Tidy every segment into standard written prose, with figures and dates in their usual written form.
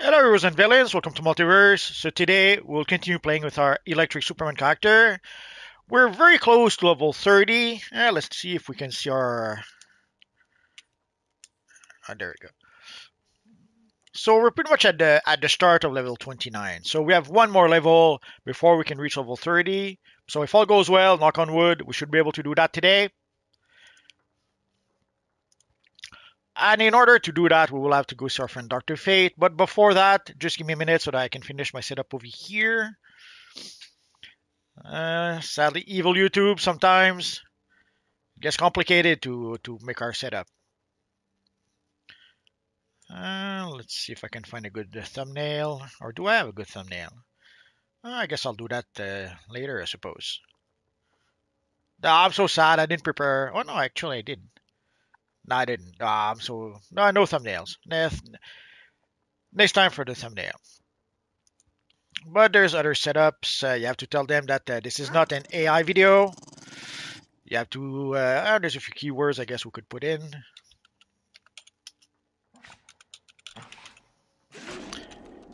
Hello heroes and villains, welcome to Multiverse. So today we'll continue playing with our Electric Superman character. We're very close to level 30. Let's see if we can see our... there we go. So we're pretty much at the start of level 29. So we have one more level before we can reach level 30. So if all goes well, knock on wood, we should be able to do that today. And in order to do that, we will have to go see our friend Dr. Fate. But before that, just give me a minute so that I can finish my setup over here. Sadly, evil YouTube sometimes gets complicated to make our setup. Let's see if I can find a good thumbnail. Or do I have a good thumbnail? I guess I'll do that later, I suppose. I'm so sad I didn't prepare. Oh, no, actually I did. No, I didn't. I'm so... No thumbnails. Next time for the thumbnail. But there's other setups. You have to tell them that this is not an AI video. You have to... there's a few keywords I guess we could put in.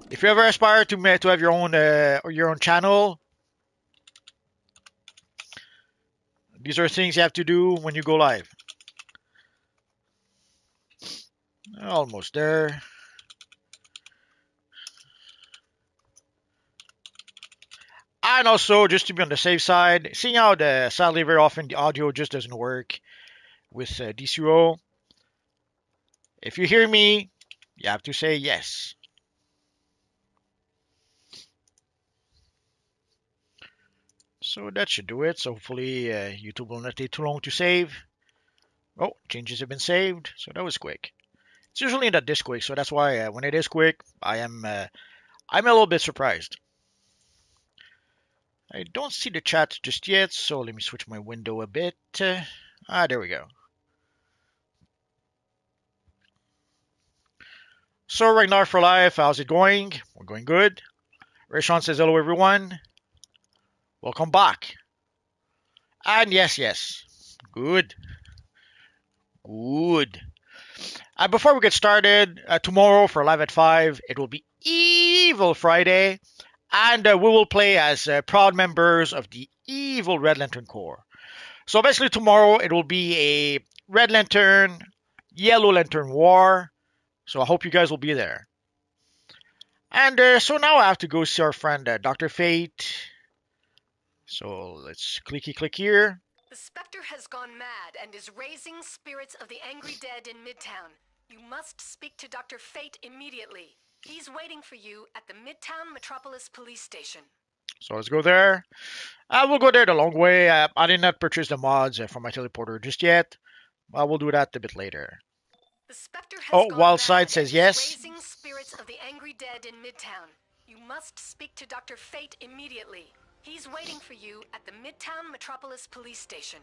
If you ever aspire to have your own channel, these are things you have to do when you go live. Almost there. And also, just to be on the safe side, seeing how sadly very often the audio just doesn't work with DCUO. If you hear me, you have to say yes. So that should do it. So hopefully YouTube will not take too long to save. Oh, changes have been saved. So that was quick. It's usually not this quick, so that's why when it is quick, I'm a little bit surprised. I don't see the chat just yet, so let me switch my window a bit. There we go. So Ragnar for life, how's it going? We're going good. Rayshon says hello everyone. Welcome back. And yes. Good. Before we get started, tomorrow for Live at 5, it will be Evil Friday. And we will play as proud members of the evil Red Lantern Corps. So basically tomorrow it will be a Red Lantern, Yellow Lantern war. So I hope you guys will be there. And so now I have to go see our friend Dr. Fate. So let's click here. The Spectre has gone mad and is raising spirits of the angry dead in Midtown. You must speak to Dr. Fate immediately. He's waiting for you at the Midtown Metropolis Police Station. So let's go there. We'll go there the long way. I did not purchase the mods for my teleporter just yet. We'll do that a bit later. The Spectre has gone Wildside mad says and yes. is raising spirits of the angry dead in Midtown. You must speak to Dr. Fate immediately. He's waiting for you at the Midtown Metropolis Police Station.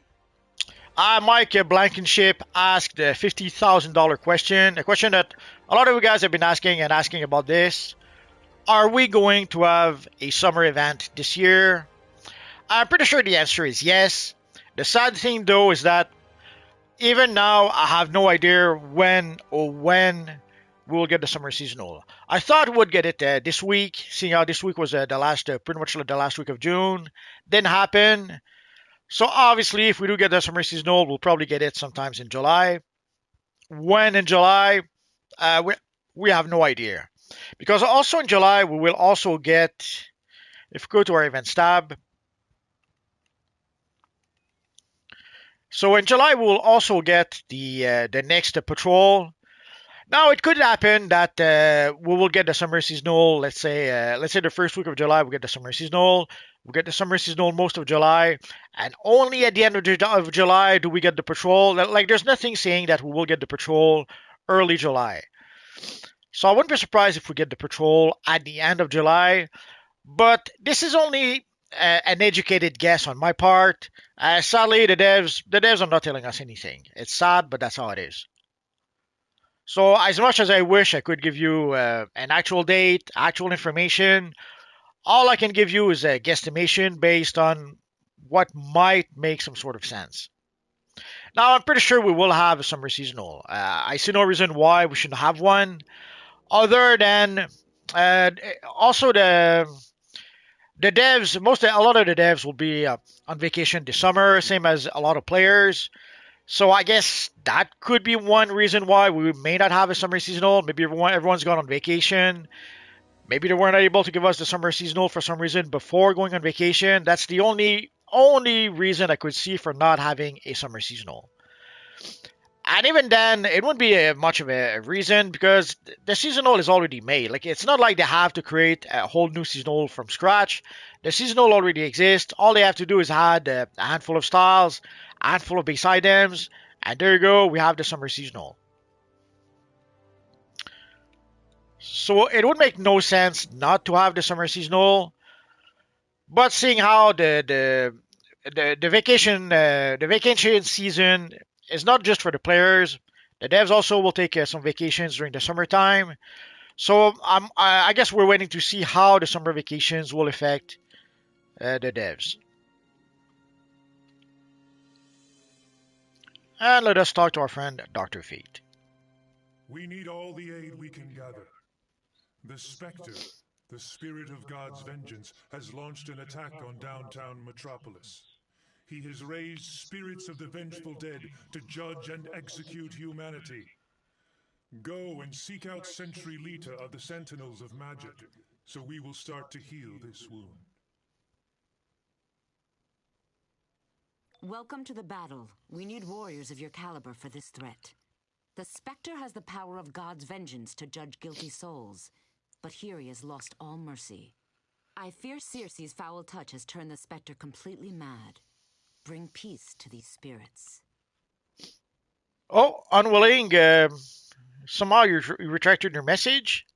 Mike Blankenship asked a $50,000 question. A question that a lot of you guys have been asking about this. Are we going to have a summer event this year? I'm pretty sure the answer is yes. The sad thing though is that even now I have no idea when we'll get the summer seasonal. I thought we would get it this week, seeing how this week was pretty much the last week of June. Didn't happen. So obviously, if we do get the summer seasonal, we'll probably get it sometimes in July. When in July, we have no idea. Because also in July, we will also get, if we go to our events tab. So in July, we will also get the next patrol. Now, it could happen that we will get the summer seasonal. Let's say the first week of July, we get the summer seasonal. We get the summer seasonal most of July, and only at the end of July do we get the patrol. Like, there's nothing saying that we will get the patrol early July. So I wouldn't be surprised if we get the patrol at the end of July. But this is only an educated guess on my part. Sadly, the devs are not telling us anything. It's sad, but that's how it is. So as much as I wish I could give you an actual date, actual information, all I can give you is a guesstimation based on what might make some sort of sense. Now, I'm pretty sure we will have a summer seasonal. I see no reason why we shouldn't have one, other than Also, the devs, a lot of the devs will be on vacation this summer, same as a lot of players. So I guess that could be one reason why we may not have a summer seasonal. Maybe everyone's gone on vacation. Maybe they weren't able to give us the summer seasonal for some reason before going on vacation. That's the only reason I could see for not having a summer seasonal. And even then, it wouldn't be much of a reason because the seasonal is already made. Like it's not like they have to create a whole new seasonal from scratch. The seasonal already exists. All they have to do is add a handful of styles, a handful of base items, and there you go. We have the summer seasonal. So it would make no sense not to have the summer seasonal. But seeing how the vacation season is not just for the players, the devs also will take some vacations during the summertime. So I guess we're waiting to see how the summer vacations will affect the devs. And let us talk to our friend Dr. Fate. We need all the aid we can gather. The Spectre, the spirit of God's vengeance, has launched an attack on downtown Metropolis. He has raised spirits of the vengeful dead to judge and execute humanity. Go and seek out Sentry Lita of the Sentinels of Magic, so we will start to heal this wound. Welcome to the battle. We need warriors of your caliber for this threat. The Spectre has the power of God's vengeance to judge guilty souls, but here he has lost all mercy. I fear Circe's foul touch has turned the Spectre completely mad. Bring peace to these spirits. Oh, unwilling. Somehow you retracted your message.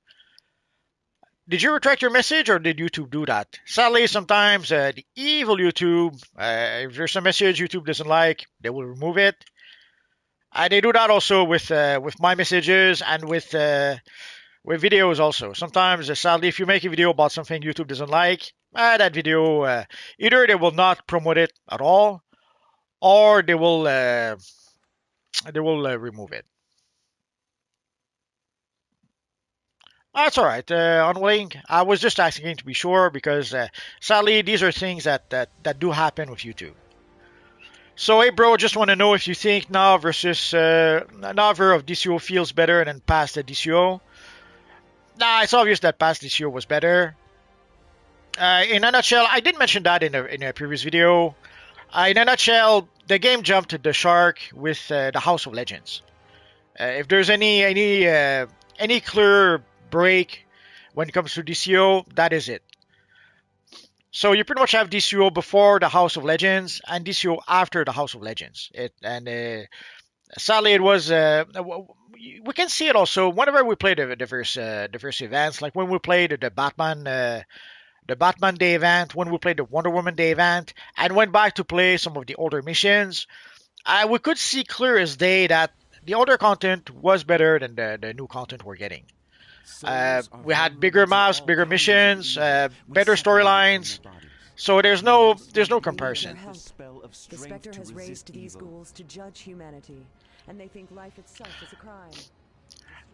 Did you retract your message or did YouTube do that? Sadly, sometimes the evil YouTube, if there's a message YouTube doesn't like, they will remove it. They do that also with my messages and with videos also. Sometimes, sadly, if you make a video about something YouTube doesn't like, that video either they will not promote it at all, or they will remove it. That's all right, Unwilling. I was just asking to be sure because sadly these are things that do happen with YouTube. So hey bro, just want to know if you think now versus Naver of DCUO feels better than past DCUO. Nah, it's obvious that past DCUO was better. In a nutshell, I did mention that in a previous video. In a nutshell, the game jumped the shark with the House of Legends. If there's any clear break when it comes to DCO, that is it. So you pretty much have DCO before the House of Legends and DCO after the House of Legends. Sadly, it was. We can see it also whenever we play the diverse events, like when we played the Batman Day event, when we played the Wonder Woman Day event, and went back to play some of the older missions. We could see clear as day that the older content was better than the new content we're getting. We had bigger maps, bigger missions, better storylines. So there's no comparison. The Spectre has raised these ghouls to judge humanity, and they think life itself is a crime.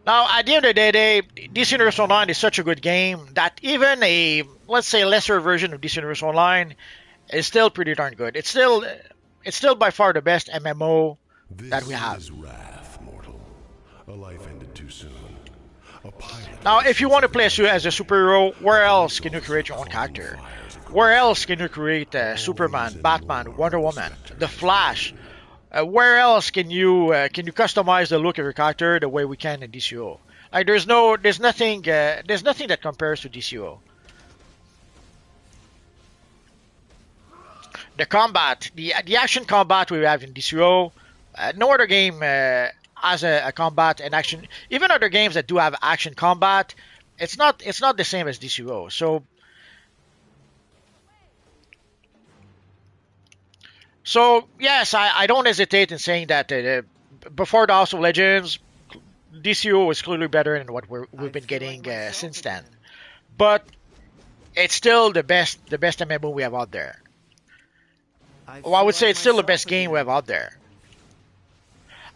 Now, at the end of the day, DC Universe Online is such a good game that even a, let's say, lesser version of DC Universe Online is still pretty darn good. It's still by far the best MMO that we have. This is Wrath, mortal. A life ended too soon. Now, if you want to play as a superhero, where else can you create your own character? Where else can you create Superman, Batman, Wonder Woman, The Flash? Where else can you customize the look of your character the way we can in DCO? Like there's nothing that compares to DCO. The combat, the action combat we have in DCO, no other game has a combat and action. Even other games that do have action combat, it's not the same as DCO. So yes, I don't hesitate in saying that before the House of Legends, DCO was clearly better than what we've been getting since then. But it's still the best MMO we have out there. Well, I would say it's still the best game we have out there.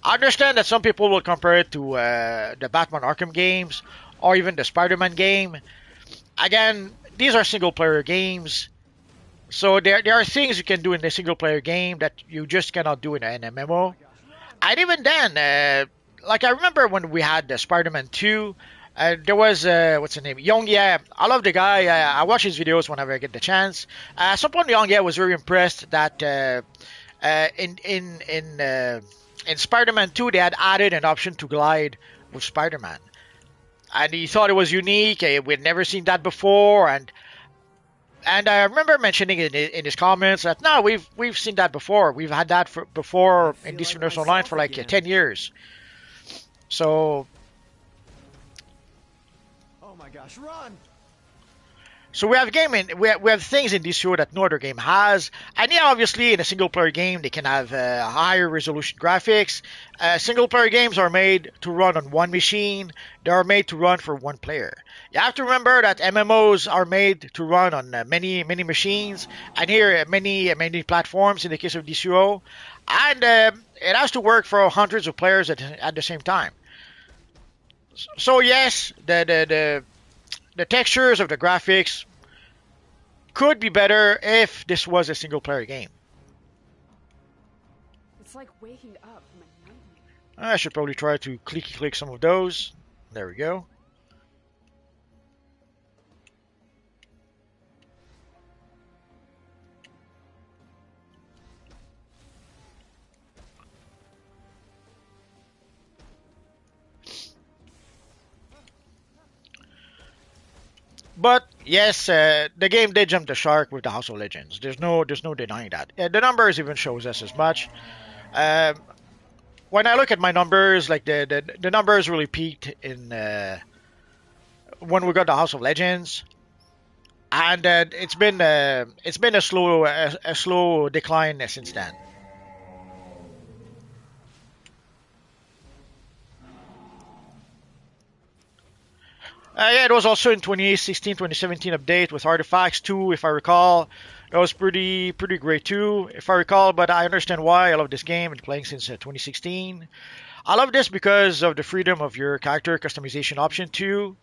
I understand that some people will compare it to the Batman Arkham games. or even the Spider-Man game. Again, these are single-player games, so there are things you can do in the single-player game that you just cannot do in an MMO. And even then, like I remember when we had the Spider-Man 2, there was what's his name, Young Ye. I love the guy. I watch his videos whenever I get the chance. At some point, Young Ye was very impressed that in Spider-Man 2 they had added an option to glide with Spider-Man, and he thought it was unique. We'd never seen that before, and I remember mentioning in his comments that no, we've seen that before. We've had that before in DC Universe Online for like 10 years. So Oh my gosh, run! So we have things in DCUO that no other game has, and yeah, obviously in a single player game they can have higher resolution graphics. Single player games are made to run on one machine; they are made to run for one player. You have to remember that MMOs are made to run on many machines, and here many platforms in the case of DCUO, and it has to work for hundreds of players at the same time. So yes, the textures of the graphics could be better if this was a single player game. It's like waking up from a nightmare. I should probably try to click some of those. There we go. But yes, the game did jump the shark with the House of Legends. There's no denying that. The numbers even shows us as much. Um, when I look at my numbers, like the numbers really peaked in when we got the House of Legends, and it's been a slow decline since then. Yeah, it was also in 2016, 2017 update with Artifacts 2, if I recall. That was pretty great too, if I recall. But I understand why. I love this game. Been playing since 2016. I love this because of the freedom of your character customization option too.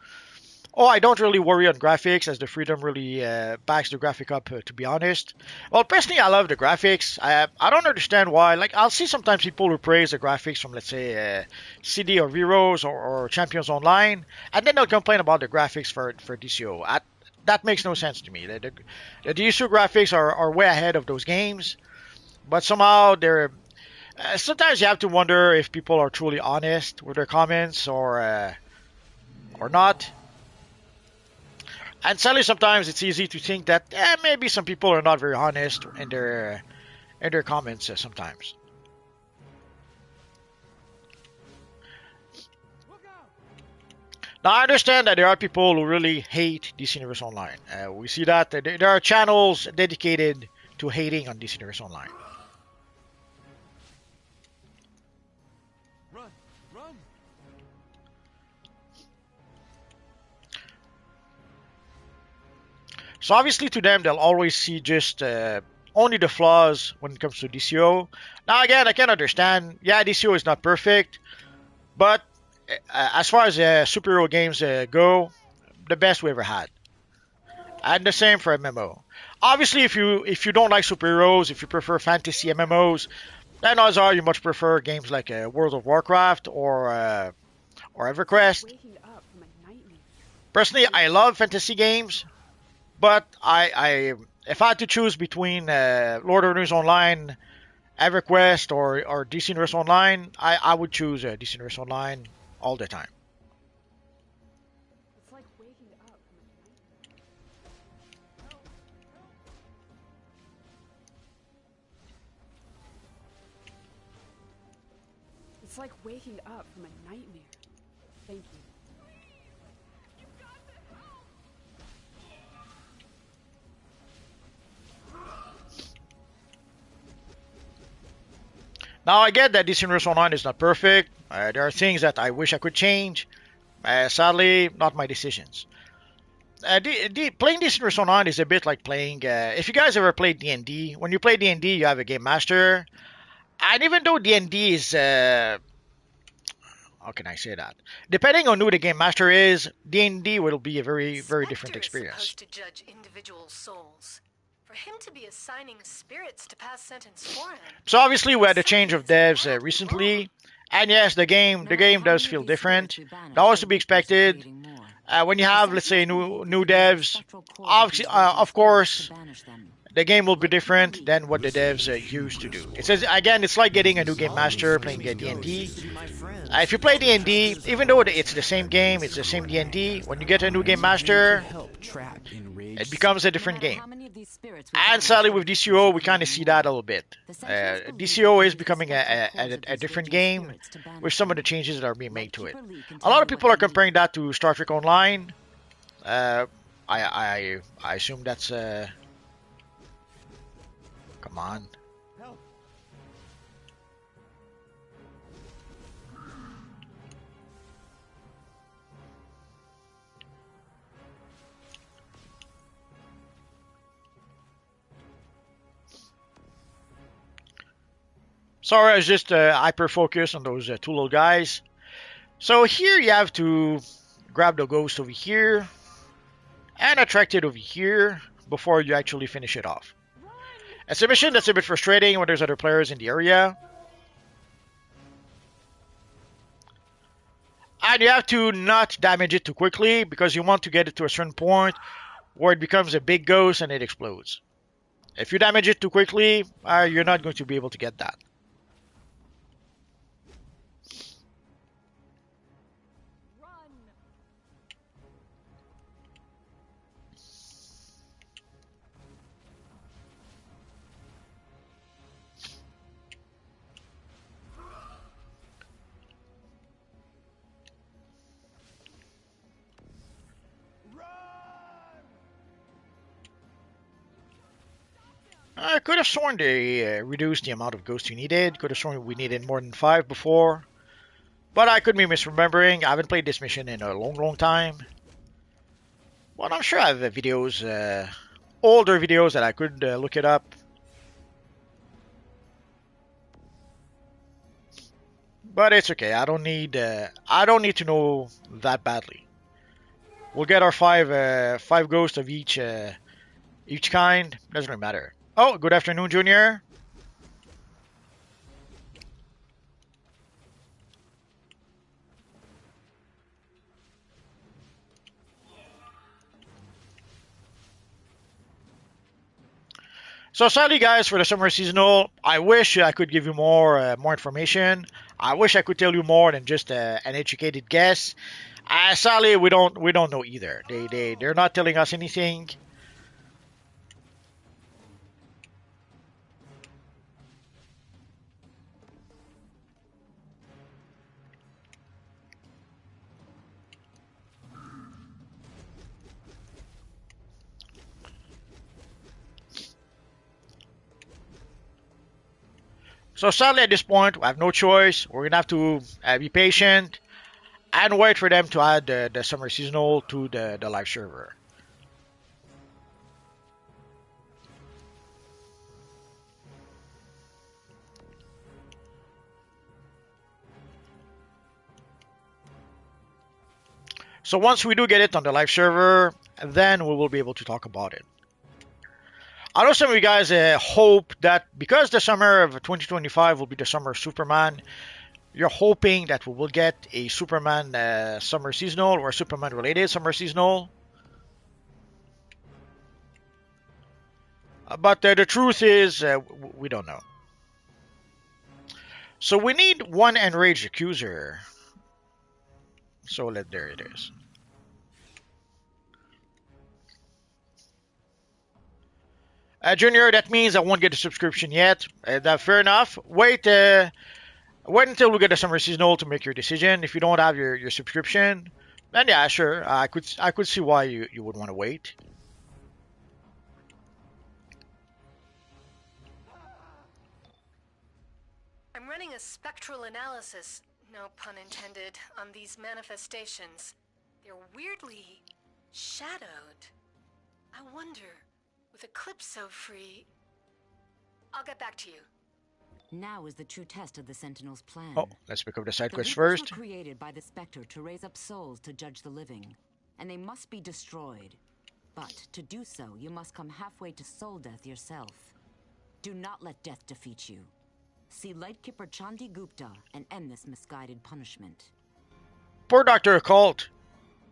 Oh, I don't really worry on graphics as the freedom really backs the graphic up, to be honest. Well, personally, I love the graphics. I don't understand why. Like, I'll see sometimes people who praise the graphics from, let's say, CD or Heroes or Champions Online, and then they'll complain about the graphics for DCO. That makes no sense to me. The DCO graphics are way ahead of those games, but somehow they're. Sometimes you have to wonder if people are truly honest with their comments or not. And sadly, sometimes it's easy to think that maybe some people are not very honest in their comments sometimes. Now, I understand that there are people who really hate DC Universe Online. We see that there are channels dedicated to hating on DC Universe Online. Run! Run! So obviously, to them, they'll always see just only the flaws when it comes to DCO. Now, again, I can understand. Yeah, DCO is not perfect, but as far as superhero games go, the best we ever had. And the same for MMO. Obviously, if you don't like superheroes, if you prefer fantasy MMOs, then odds are you much prefer games like World of Warcraft or EverQuest. Waking up from a nightmare. Personally, I love fantasy games, but I if I had to choose between Lord of the Rings Online, EverQuest, or DC Universe Online, I would choose DC Universe Online all the time. It's like waking up from a nightmare. It's like waking up from a nightmare. Thank you. Now I get that DC Universe Online is not perfect. There are things that I wish I could change. Sadly, not my decisions. Playing DC Universe Online is a bit like playing. If you guys ever played D&D, when you play D&D, you have a game master, and even though D&D is how can I say that? Depending on who the game master is, D&D will be a very, very different Spectre is experience. supposed to judge individual souls. For him to be assigning spirits to pass sentence for him. So obviously we had a change certainly of isn't devs morally recently, wrong. and yes, the game How does many of feel these spirits different. we banish, That was the to be Reapers are expected. creating more. When you The have, let's say, Sentinels believe that new they're using the devs, spectral cores of obviously, these virgin of spirits to course, banish them. the game will be Like different than what the Listen, devs used to do. It says again, it's like getting a new game master playing D&D. If you play D&D, even though it's the same game, it's the same D&D, when you get a new game master, it becomes a No different matter game. how many of these spirits we And banish, sadly, the with Reapers DCUO, are we kind of creating see that a more. little bit. The Sentinels believe that DCUO they is use the becoming spectral cores of a these different virgin game spirits to banish with some of the them. changes that are being made Let to it. Keeper Lee can A tell lot you of what people are they comparing mean. that to Star Trek Online. Uh, I assume that's come on. Help! Sorry, I was just hyper focused on those two little guys. So here you have to grab the ghost over here and attract it over here before you actually finish it off. It's a mission that's a bit frustrating when there's other players in the area. And you have to not damage it too quickly because you want to get it to a certain point where it becomes a big ghost and it explodes. If you damage it too quickly, you're not going to be able to get that. I could have sworn they reduced the amount of ghosts you needed. Could have sworn we needed more than 5 before. But I could be misremembering. I haven't played this mission in a long, long time. But I'm sure I have videos, older videos that I could look it up. But it's okay. I don't need to know that badly. We'll get our five ghosts of each kind. Doesn't really matter. Oh, good afternoon, Junior. So sadly, guys, for the summer seasonal, I wish I could give you more information. I wish I could tell you more than just an educated guess. Sadly, we don't know either. They're not telling us anything. So sadly, at this point, we have no choice. We're gonna have to be patient and wait for them to add the summer seasonal to the live server. So once we do get it on the live server, then we will be able to talk about it. I know some of you guys hope that because the summer of 2025 will be the summer of Superman, you're hoping that we will get a Superman summer seasonal or Superman related summer seasonal. But the truth is, we don't know. So we need one enraged accuser. So there it is. Junior, that means I won't get a subscription yet. Fair enough. Wait until we get a summer seasonal to make your decision. If you don't have your subscription, then yeah, sure. I could see why you would want to wait. I'm running a spectral analysis, no pun intended, on these manifestations. They're weirdly shadowed. I wonder, with Eclipse so free... I'll get back to you. Now is the true test of the Sentinel's plan. Oh, let's pick up the side The quest Reapers first. were created by the Spectre to raise up souls to judge the living, and they must be destroyed. But to do so, you must come halfway to soul death yourself. Do not let death defeat you. See Lightkeeper Chandi Gupta and end this misguided punishment. Poor Dr. Occult.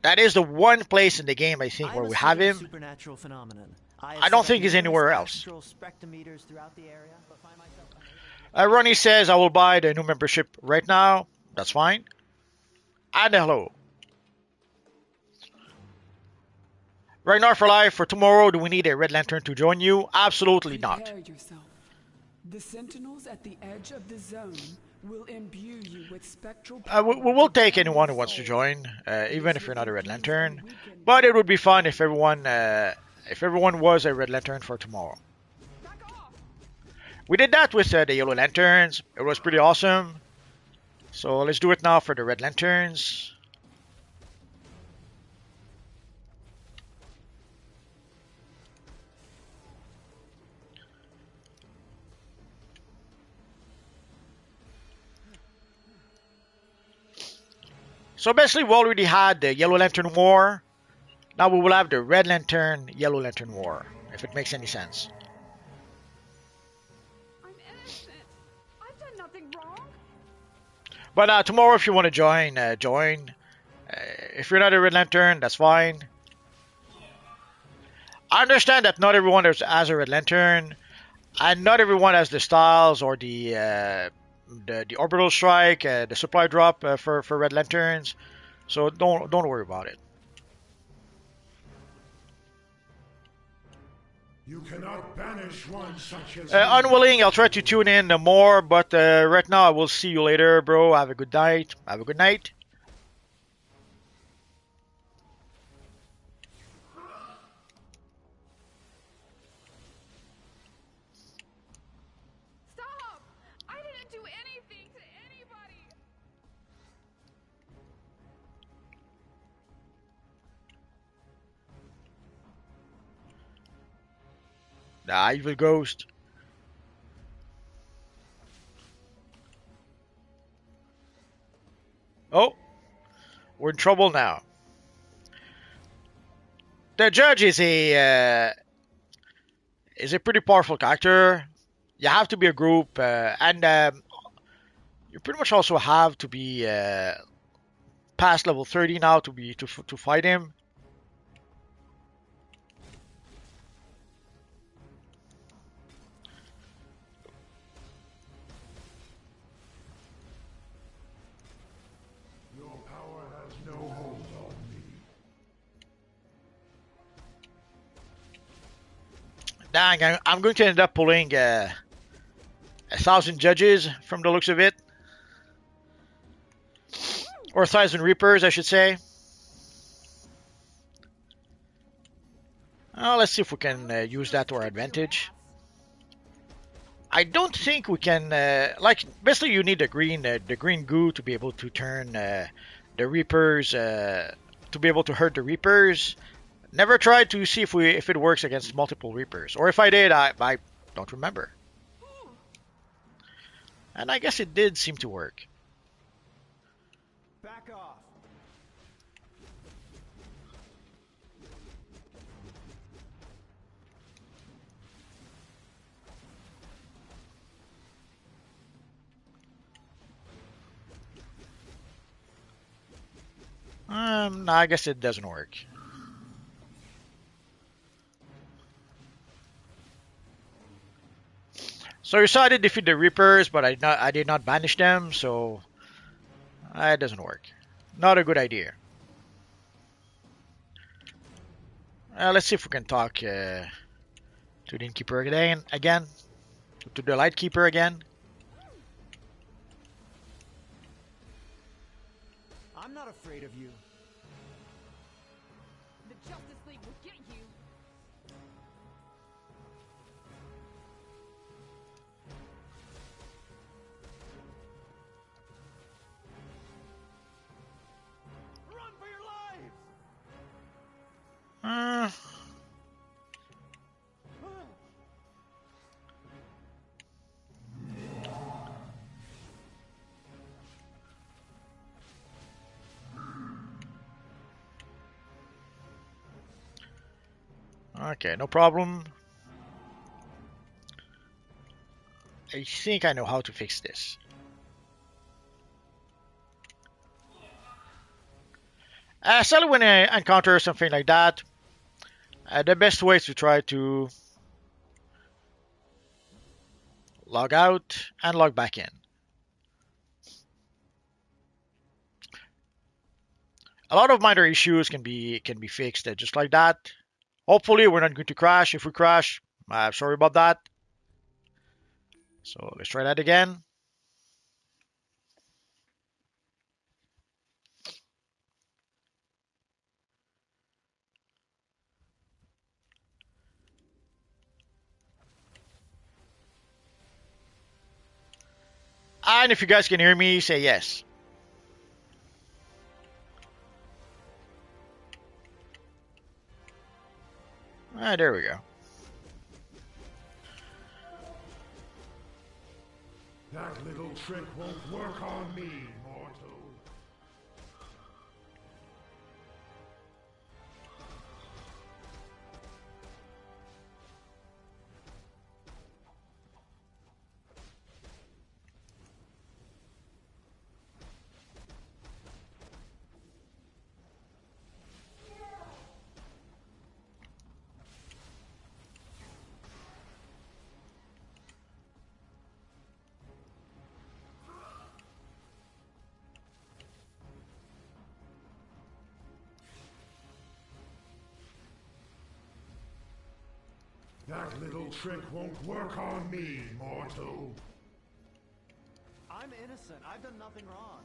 That is the one place in the game, I think, where I'm a we have student of him. supernatural phenomenon. I don't think he's anywhere else. Astral spectrometers throughout the area, but find myself Ronnie says, I will buy the new membership right now. That's fine. And hello. Right now for life, for tomorrow, do we need a Red Lantern to join you? Absolutely not. Prepare yourself. The sentinels at the edge of the zone will imbue you with spectral power. We will take anyone who wants to join, even if you're not a Red Lantern. But it would be fun if everyone was a Red Lantern for tomorrow. We did that with the Yellow Lanterns. It was pretty awesome. So let's do it now for the Red Lanterns. So basically we already had the Yellow Lantern War. Now we will have the Red Lantern, Yellow Lantern War, if it makes any sense. I'm innocent. I've done nothing wrong. But tomorrow if you want to join, join. If you're not a Red Lantern, that's fine. I understand that not everyone has a Red Lantern, and not everyone has the styles or the orbital strike, the supply drop for Red Lanterns. So don't worry about it. You cannot banish one such as Unwilling, I'll try to tune in more, but right now I will see you later, bro. Have a good night. Have a good night. Stop! I didn't do anything to anybody. Nah, evil ghost. Oh, we're in trouble now. The judge is a pretty powerful character. You have to be a group, and you pretty much also have to be past level 30 now to fight him. your power has no hold on me. Dang, I'm going to end up pulling 1,000 judges from the looks of it. Or 1,000 Reapers, I should say. Let's see if we can use that to our advantage. I don't think we can, basically you need the green goo to be able to turn the Reapers, to be able to hurt the Reapers. Never tried to see if it works against multiple Reapers. Or if I did, I don't remember. And I guess it did seem to work. back off. No, I guess it doesn't work. So you saw I did defeat the Reapers, but I did not banish them, so it doesn't work. Not a good idea. Let's see if we can talk to the Innkeeper again, to the Lightkeeper again. I'm not afraid of you. The Justice League will get you. Run for your lives! Okay, no problem. I think I know how to fix this. So when I encounter something like that, the best way is to try to log out and log back in. A lot of minor issues can be fixed just like that. Hopefully, we're not going to crash. If we crash, sorry about that. So let's try that again. And if you guys can hear me, say yes. There we go. That little trick won't work on me, mortal. That little trick won't work on me, mortal. I'm innocent. I've done nothing wrong.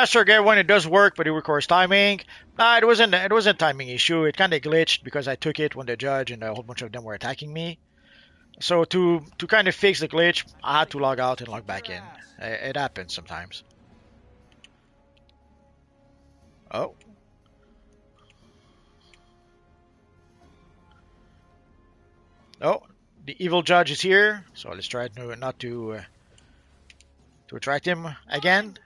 Sergey, when it does work, but it requires timing. It wasn't a timing issue. It kind of glitched because I took it when the judge and a whole bunch of them were attacking me. So to kind of fix the glitch, I had to log out and log back in. It happens sometimes. Oh. Oh, the evil judge is here. So let's try not to attract him again.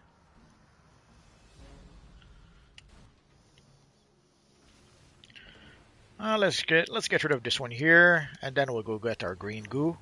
Let's get rid of this one here, and then we'll go get our green goo.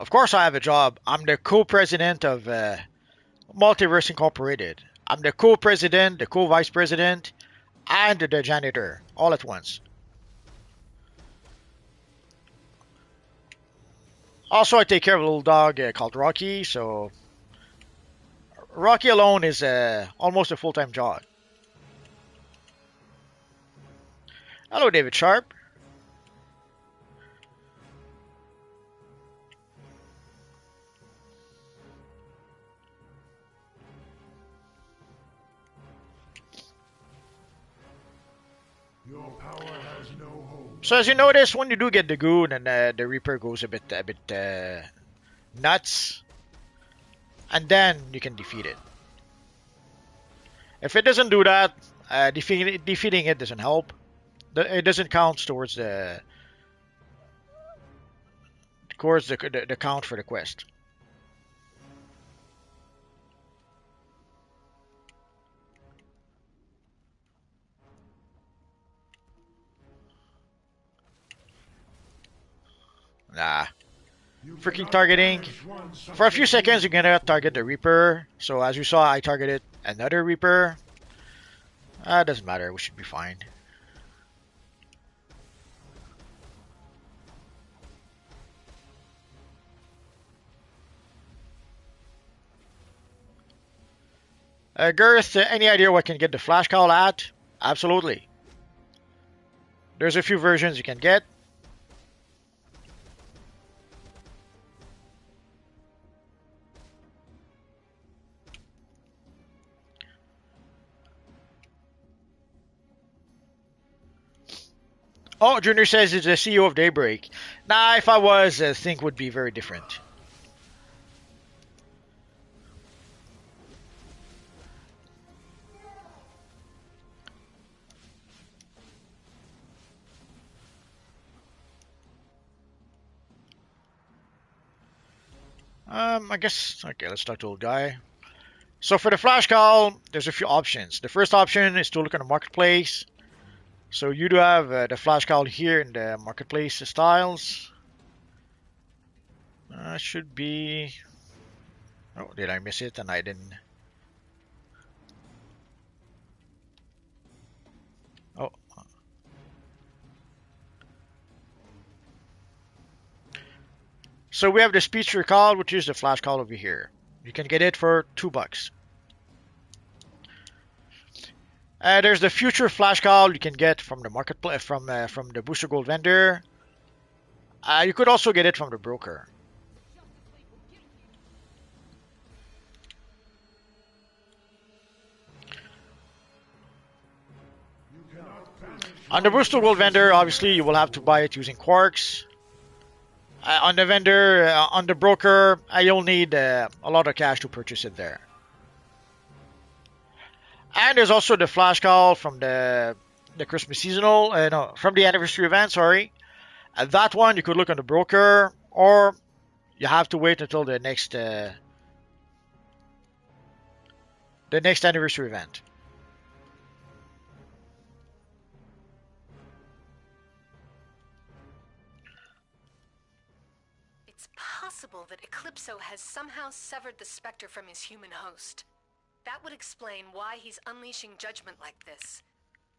Of course, I have a job. I'm the co-president of Multiverse Incorporated. I'm the co-president, the co-vice president, and the janitor all at once. Also, I take care of a little dog called Rocky. So Rocky alone is almost a full-time job. Hello, David Sharp. So as you notice, when you do get the goo, then the Reaper goes a bit nuts, and then you can defeat it. If it doesn't do that, defeating it doesn't help. It doesn't count towards the count for the quest. Nah. Freaking targeting. For a few seconds, you're gonna target the Reaper. So as you saw, I targeted another Reaper. Doesn't matter. We should be fine. Girth, any idea what can get the Flash Cowl at? Absolutely. There's a few versions you can get. Oh, Junior says he's the CEO of Daybreak. Nah, if I was, things would be very different. I guess, okay, let's talk to the guy. So for the flash call, there's a few options. The first option is to look in the marketplace. So you do have the flash call here in the marketplace styles. Should be. Oh, did I miss it? And I didn't. Oh. So we have the speech recall, which is the flash call over here. You can get it for $2. There's the future flash call you can get from the marketplace from the booster gold vendor. You could also get it from the broker. On the booster gold vendor, obviously you will have to buy it using quarks. On the vendor, on the broker, you'll need a lot of cash to purchase it there. And there's also the flash call from the Christmas seasonal, no, from the anniversary event. Sorry, that one you could look on the broker, or you have to wait until the next anniversary event. It's possible that Eclipso has somehow severed the Spectre from his human host. That would explain why he's unleashing judgment like this.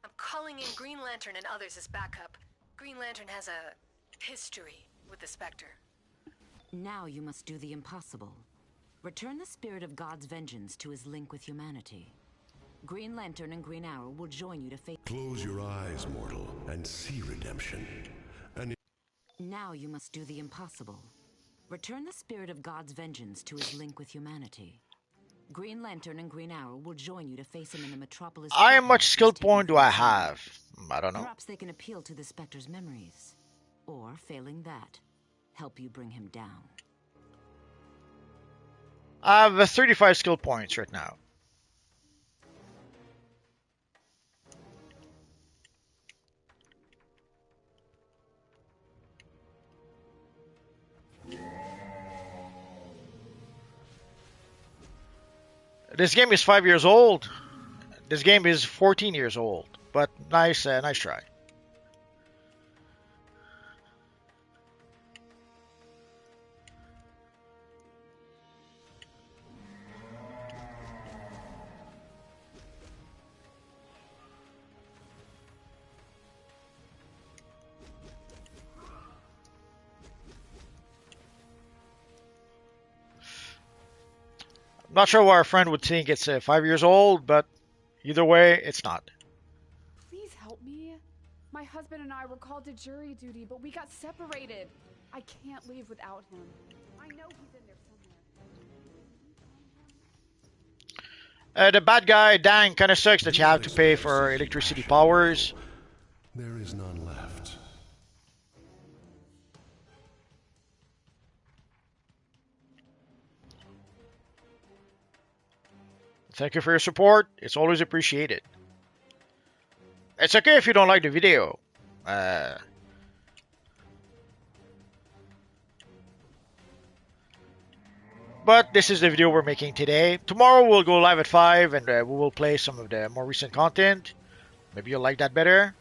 I'm calling in Green Lantern and others as backup. Green Lantern has a history with the Spectre. Now you must do the impossible. Return the spirit of God's vengeance to his link with humanity. Green Lantern and Green Arrow will join you to face... Close your eyes, mortal, and see redemption. Now you must do the impossible. Return the spirit of God's vengeance to his link with humanity. Green Lantern and Green Arrow will join you to face him in the Metropolis... How much skill point do I have? I don't know. Perhaps they can appeal to the Spectre's memories. Or, failing that, help you bring him down. I have 35 skill points right now. This game is 5 years old. This game is 14 years old. But nice try. Not sure why our friend would think it's 5 years old, but either way, it's not. Please help me. My husband and I were called to jury duty, but we got separated. I can't leave without him. I know he's in there somewhere. The bad guy, Dang, kind of sucks that you have to pay for electricity powers. There is none left. Thank you for your support. It's always appreciated. It's okay if you don't like the video. But this is the video we're making today. Tomorrow we'll go live at 5 and we will play some of the more recent content. Maybe you'll like that better.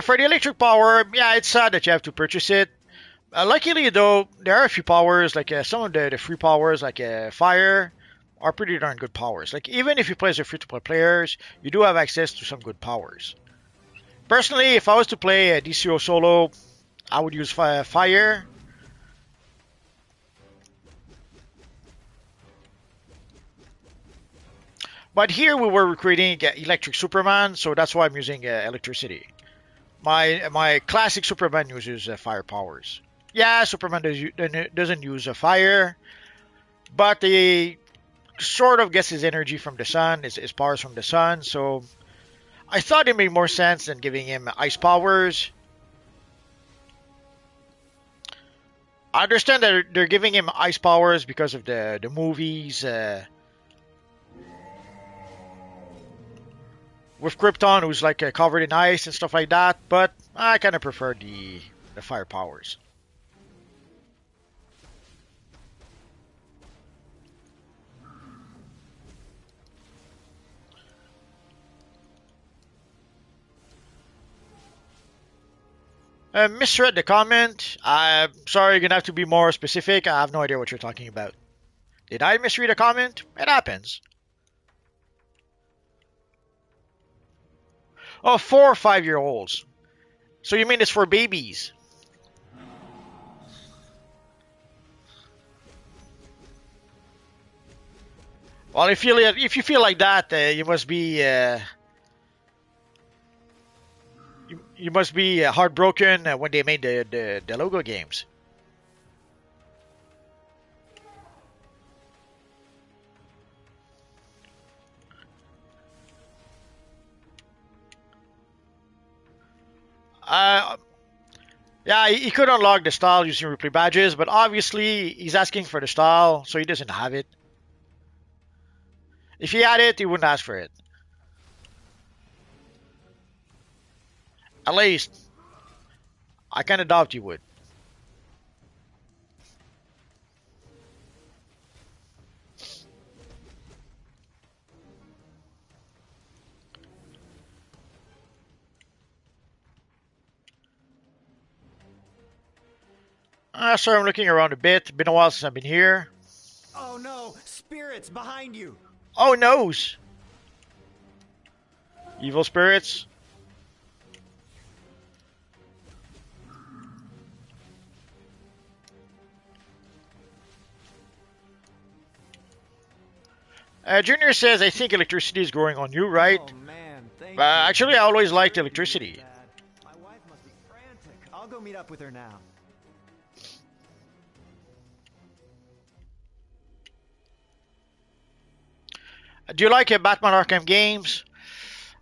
For the electric power, yeah, it's sad that you have to purchase it. Luckily, though, there are a few powers, like some of the free powers, like fire, are pretty darn good powers. Like, even if you play as a free-to-play players, you do have access to some good powers. Personally, if I was to play a DCUO solo, I would use fire. But here we were recreating Electric Superman, so that's why I'm using electricity. My classic Superman uses fire powers. Yeah, Superman doesn't use fire, but he sort of gets his energy from the sun, his powers from the sun, so I thought it made more sense than giving him ice powers. I understand that they're giving him ice powers because of the movies. with Krypton, who's like covered in ice and stuff like that. But I kind of prefer the fire powers. Misread the comment. I'm sorry, you're gonna have to be more specific. I have no idea what you're talking about. Did I misread a comment? It happens. Oh, 4 or 5 year olds. So you mean it's for babies? Well, if you feel like that, you must be you must be heartbroken when they made the logo games. Yeah, he could unlock the style using replay badges, but obviously he's asking for the style, so he doesn't have it. If he had it, he wouldn't ask for it. At least, I kind of doubt he would. Sorry, I'm looking around a bit. Been a while since I've been here. Oh no! Spirits behind you! Oh, noes! Evil spirits. Junior says, I think electricity is growing on you, right? Oh man, thank But you. actually, I always liked electricity. My wife must be frantic. I'll go meet up with her now. Do you like Batman Arkham games?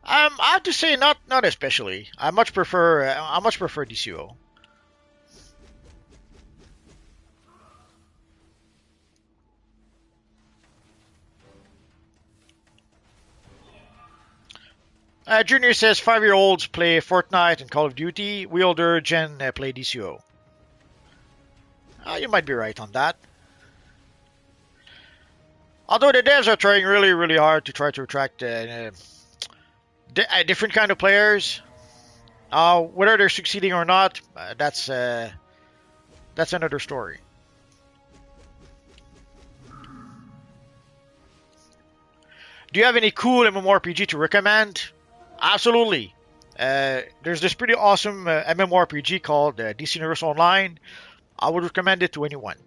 I have to say, not especially. I much prefer DCUO. Junior says 5 year olds play Fortnite and Call of Duty. We older gen play DCUO. You might be right on that. Although the devs are trying really, really hard to try to attract a different kind of players. Whether they're succeeding or not, that's another story. Do you have any cool MMORPG to recommend? Absolutely. There's this pretty awesome MMORPG called DC Universe Online. I would recommend it to anyone.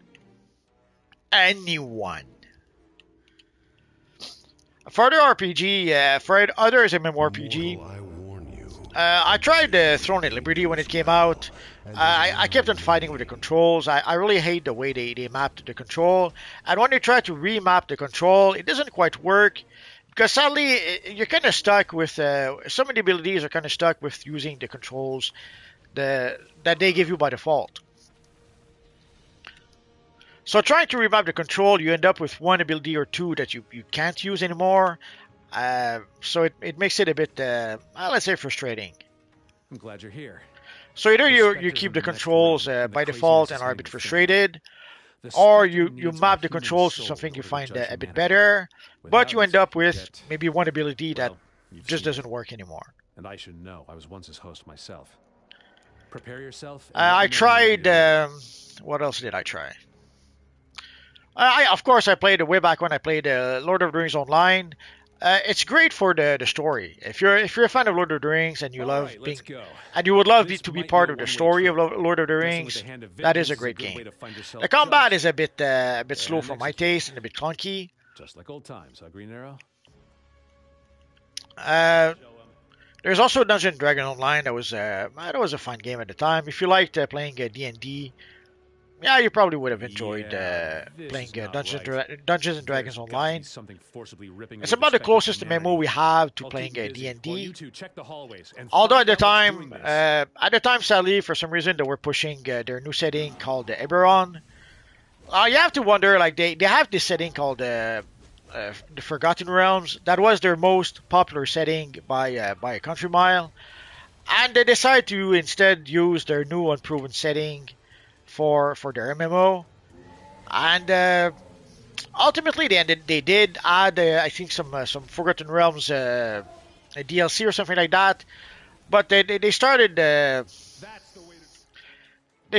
Anyone. For other RPG, for others MMORPG, Mortal, I warn you. I tried Throne at Liberty when it came out. I kept on fighting with the controls. I really hate the way they mapped the control. And when they try to remap the control, it doesn't quite work. Because sadly, you're kind of stuck with some of the abilities are kind of stuck with using the controls that they give you by default. So trying to remap the control, you end up with one ability or two that you can't use anymore. So it makes it a bit, let's say, frustrating. I'm glad you're here. So either you keep the controls by default and are a bit frustrated, or you map the controls to something you find a bit better, but you end up with maybe one ability that just doesn't work anymore. And I should know. I was once his host myself. Prepare yourself. I tried. What else did I try? Of course, I played way back when I played Lord of the Rings Online. It's great for the story. If you're a fan of Lord of the Rings and you love being, and you would love to be part of the story of Lord of the Rings, that is a great game. The combat is a bit slow for my taste and a bit clunky. Just like old times, huh, Green Arrow? There's also Dungeons & Dragons Online. That was a fun game at the time. If you liked playing D&D, yeah, you probably would have enjoyed playing Dungeons and Dragons Online. It's about the closest MMO we have to playing D&D. Although at the time, sadly, for some reason, they were pushing their new setting called Eberron. You have to wonder, like they have this setting called the Forgotten Realms. That was their most popular setting by a country mile, and they decided to instead use their new unproven setting for their MMO. And ultimately, they did add I think some Forgotten Realms a DLC or something like that. But they started they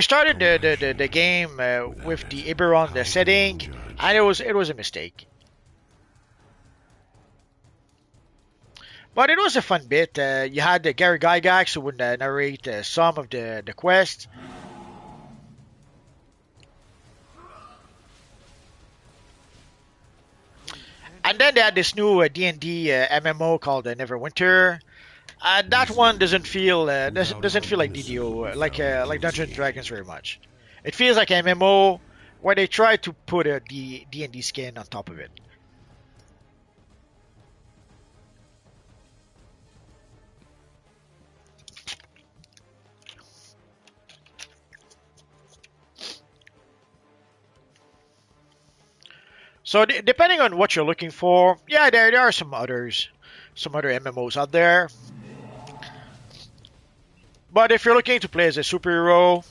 started the game with the Iberon the setting, and it was a mistake. But it was a fun bit. You had Gary Gygax who would narrate some of the quest. And then they had this new D&D MMO called Neverwinter. That one doesn't feel like DDO like Dungeons and Dragons very much. It feels like MMO where they try to put a D&D skin on top of it. So depending on what you're looking for, yeah, there are some other MMOs out there. But if you're looking to play as a superhero,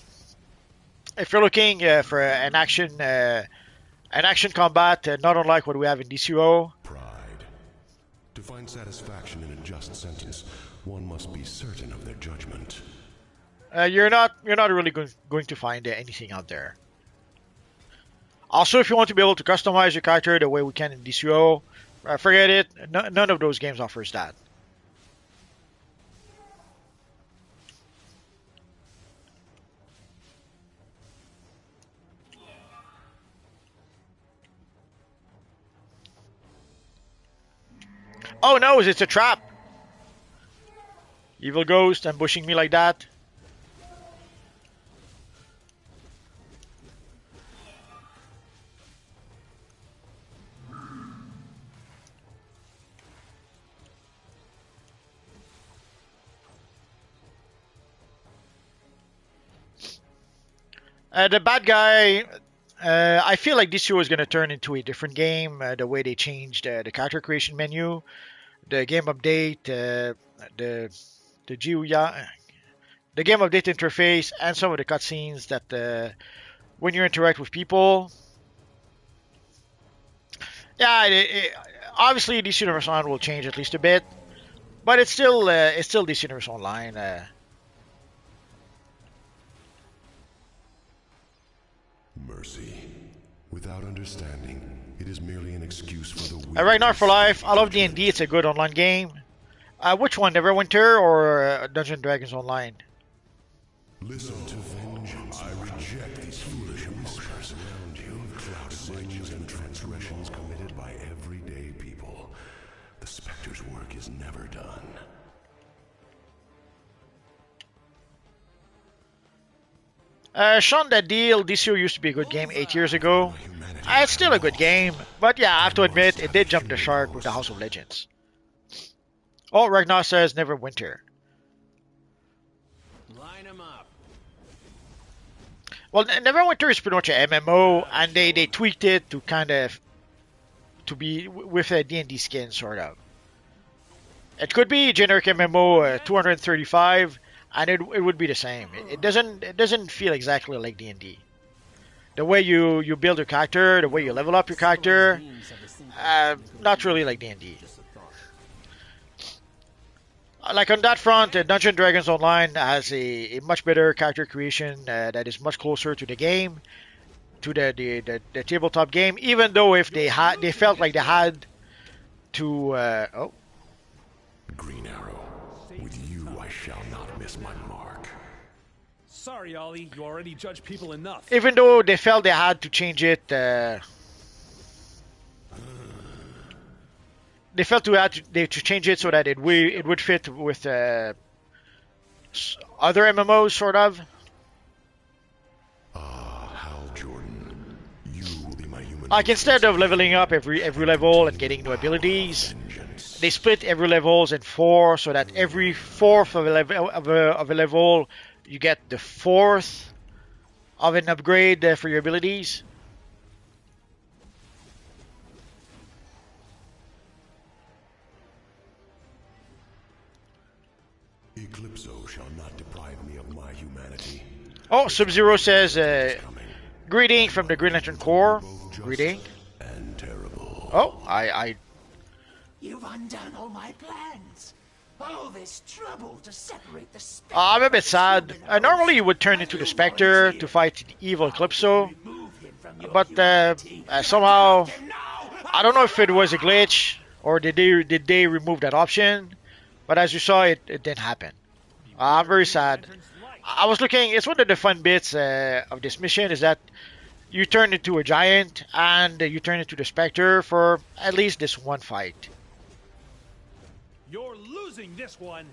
if you're looking for an action combat, not unlike what we have in DCUO. Pride. To find satisfaction in a just sentence, one must be certain of their judgment. You're not really going to find anything out there. Also, if you want to be able to customize your character the way we can in DCUO, forget it. None of those games offers that. Oh no, it's a trap! Evil ghost ambushing me like that. The bad guy, I feel like this year is going to turn into a different game. The way they changed the character creation menu, the game update, the GUI, the game update interface, and some of the cutscenes that when you interact with people. Yeah, obviously DC Universe Online will change at least a bit, but it's still DC Universe Online. Mercy. Without understanding, it is merely an excuse for the weak. Right now for life, I love D&D. It's a good online game. Which one, Neverwinter or Dungeons and Dragons Online? Listen to vengeance. I reject these foolish whispers around you. Sins and transgressions committed by everyday people. The Spectre's work is never done. Sean, that deal, DCO used to be a good game 8 years ago. It's still a good game, but yeah, I have to admit, it did jump the shark with the House of Legends. Oh, Ragnar says Neverwinter. Line 'em up. Well, Neverwinter is pretty much an MMO, and they tweaked it to kind of to be with a D&D skin, sort of. It could be generic MMO 235, and it would be the same. It doesn't feel exactly like D&D. The way you build your character, the way you level up your character, not really like D&D. Like on that front, Dungeons and Dragons Online has a much better character creation that is much closer to the game, to the tabletop game. Even though if they felt like they had to Green Arrow, with you I shall not miss my mark. Sorry, Ollie, you already judge people enough. even though they felt they had to change it, they felt to change it so that it would fit with other MMOs, sort of. Hal Jordan, you will be my human. Like instead of leveling up every level and getting new abilities, they split every levels in 4, so that every fourth of a level you get the fourth of an upgrade for your abilities. Eclipso shall not deprive me of my humanity. Oh, Sub-Zero says, greeting from the Green Lantern Corps. Greeting. And terrible. Oh, You've undone all my plans. All this trouble to separate the Spectre. I'm a bit sad. Normally you would turn into the Spectre to fight the evil Eclipso. But somehow, I don't know if it was a glitch or did they remove that option. But as you saw, it didn't happen. I'm very sad. I was looking, it's one of the fun bits of this mission is that you turn into a giant and you turn into the Spectre for at least this one fight. You're losing this one.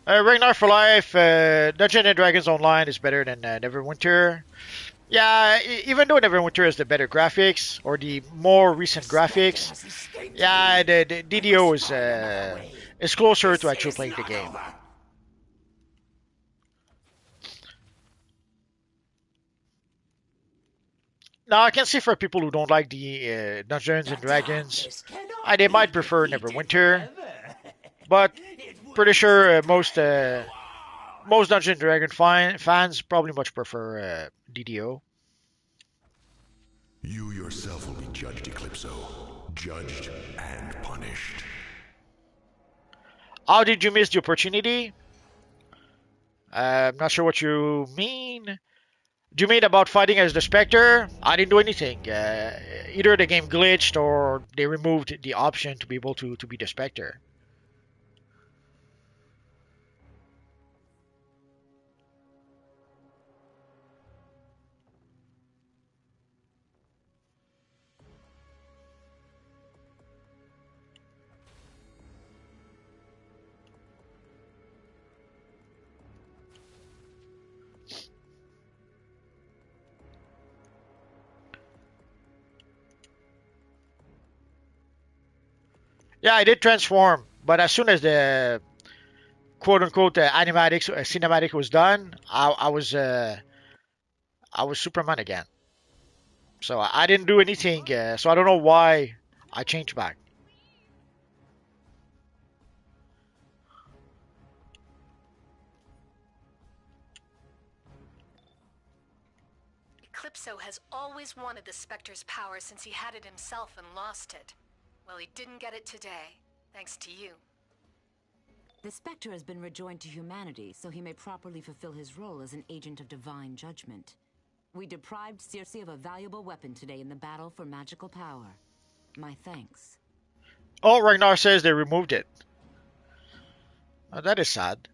Ragnar for Life, Dungeons and Dragons Online is better than Neverwinter. Yeah, even though Neverwinter has the better graphics or the more recent graphics, yeah, the DDO is closer to actually playing the game. Now I can see for people who don't like the Dungeons and Dragons, they might prefer Neverwinter, but pretty sure most Dungeons and Dragons fans probably much prefer DDO. You yourself will be judged, Eclipso. Judged and punished. How did you miss the opportunity? I'm not sure what you mean. Do you mean about fighting as the Spectre? I didn't do anything. Either the game glitched or they removed the option to be able to be the Spectre. Yeah, I did transform, but as soon as the quote unquote cinematic was done, I was Superman again. So I didn't do anything. So I don't know why I changed back. Eclipso has always wanted the Spectre's power since he had it himself and lost it. Well, he didn't get it today, thanks to you. The Spectre has been rejoined to humanity, so he may properly fulfill his role as an agent of divine judgment. We deprived Circe of a valuable weapon today in the battle for magical power. My thanks. Oh, Ragnar says they removed it. That is sad.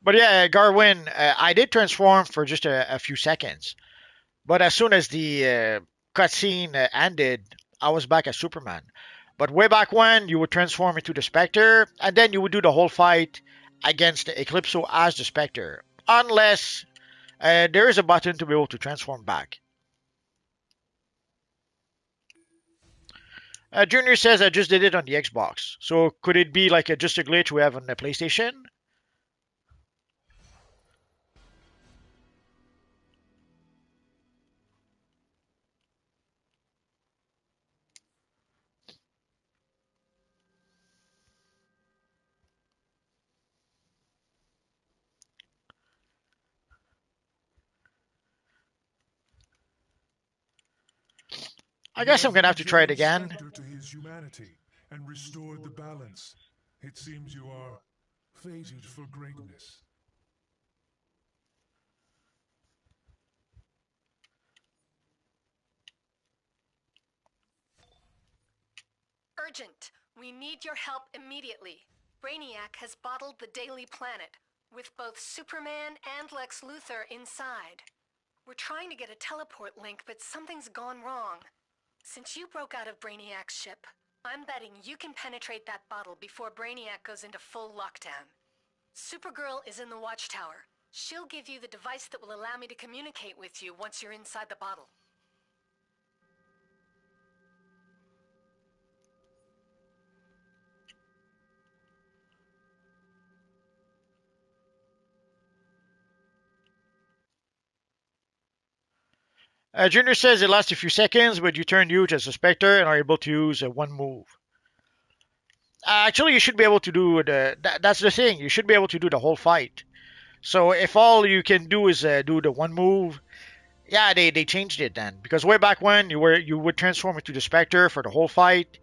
But yeah, Garwin, I did transform for just a few seconds. But as soon as the cutscene ended, I was back as Superman. But way back when, you would transform into the Spectre, and then you would do the whole fight against Eclipso as the Spectre. Unless there is a button to be able to transform back. Junior says I just did it on the Xbox. So could it be like just a glitch we have on the PlayStation? I guess I'm gonna have to try it again. Spectre to his humanity and restored the balance. It seems you are fated for greatness. Urgent! We need your help immediately. Brainiac has bottled the Daily Planet, with both Superman and Lex Luthor inside. We're trying to get a teleport link, but something's gone wrong. Since you broke out of Brainiac's ship, I'm betting you can penetrate that bottle before Brainiac goes into full lockdown. Supergirl is in the watchtower. She'll give you the device that will allow me to communicate with you once you're inside the bottle. Junior says it lasts a few seconds, but you turn huge as a Spectre and are able to use one move. Actually, you should be able to do that's the thing. You should be able to do the whole fight. So if all you can do is do the one move, yeah, they changed it then. Because way back when you would transform into the Spectre for the whole fight,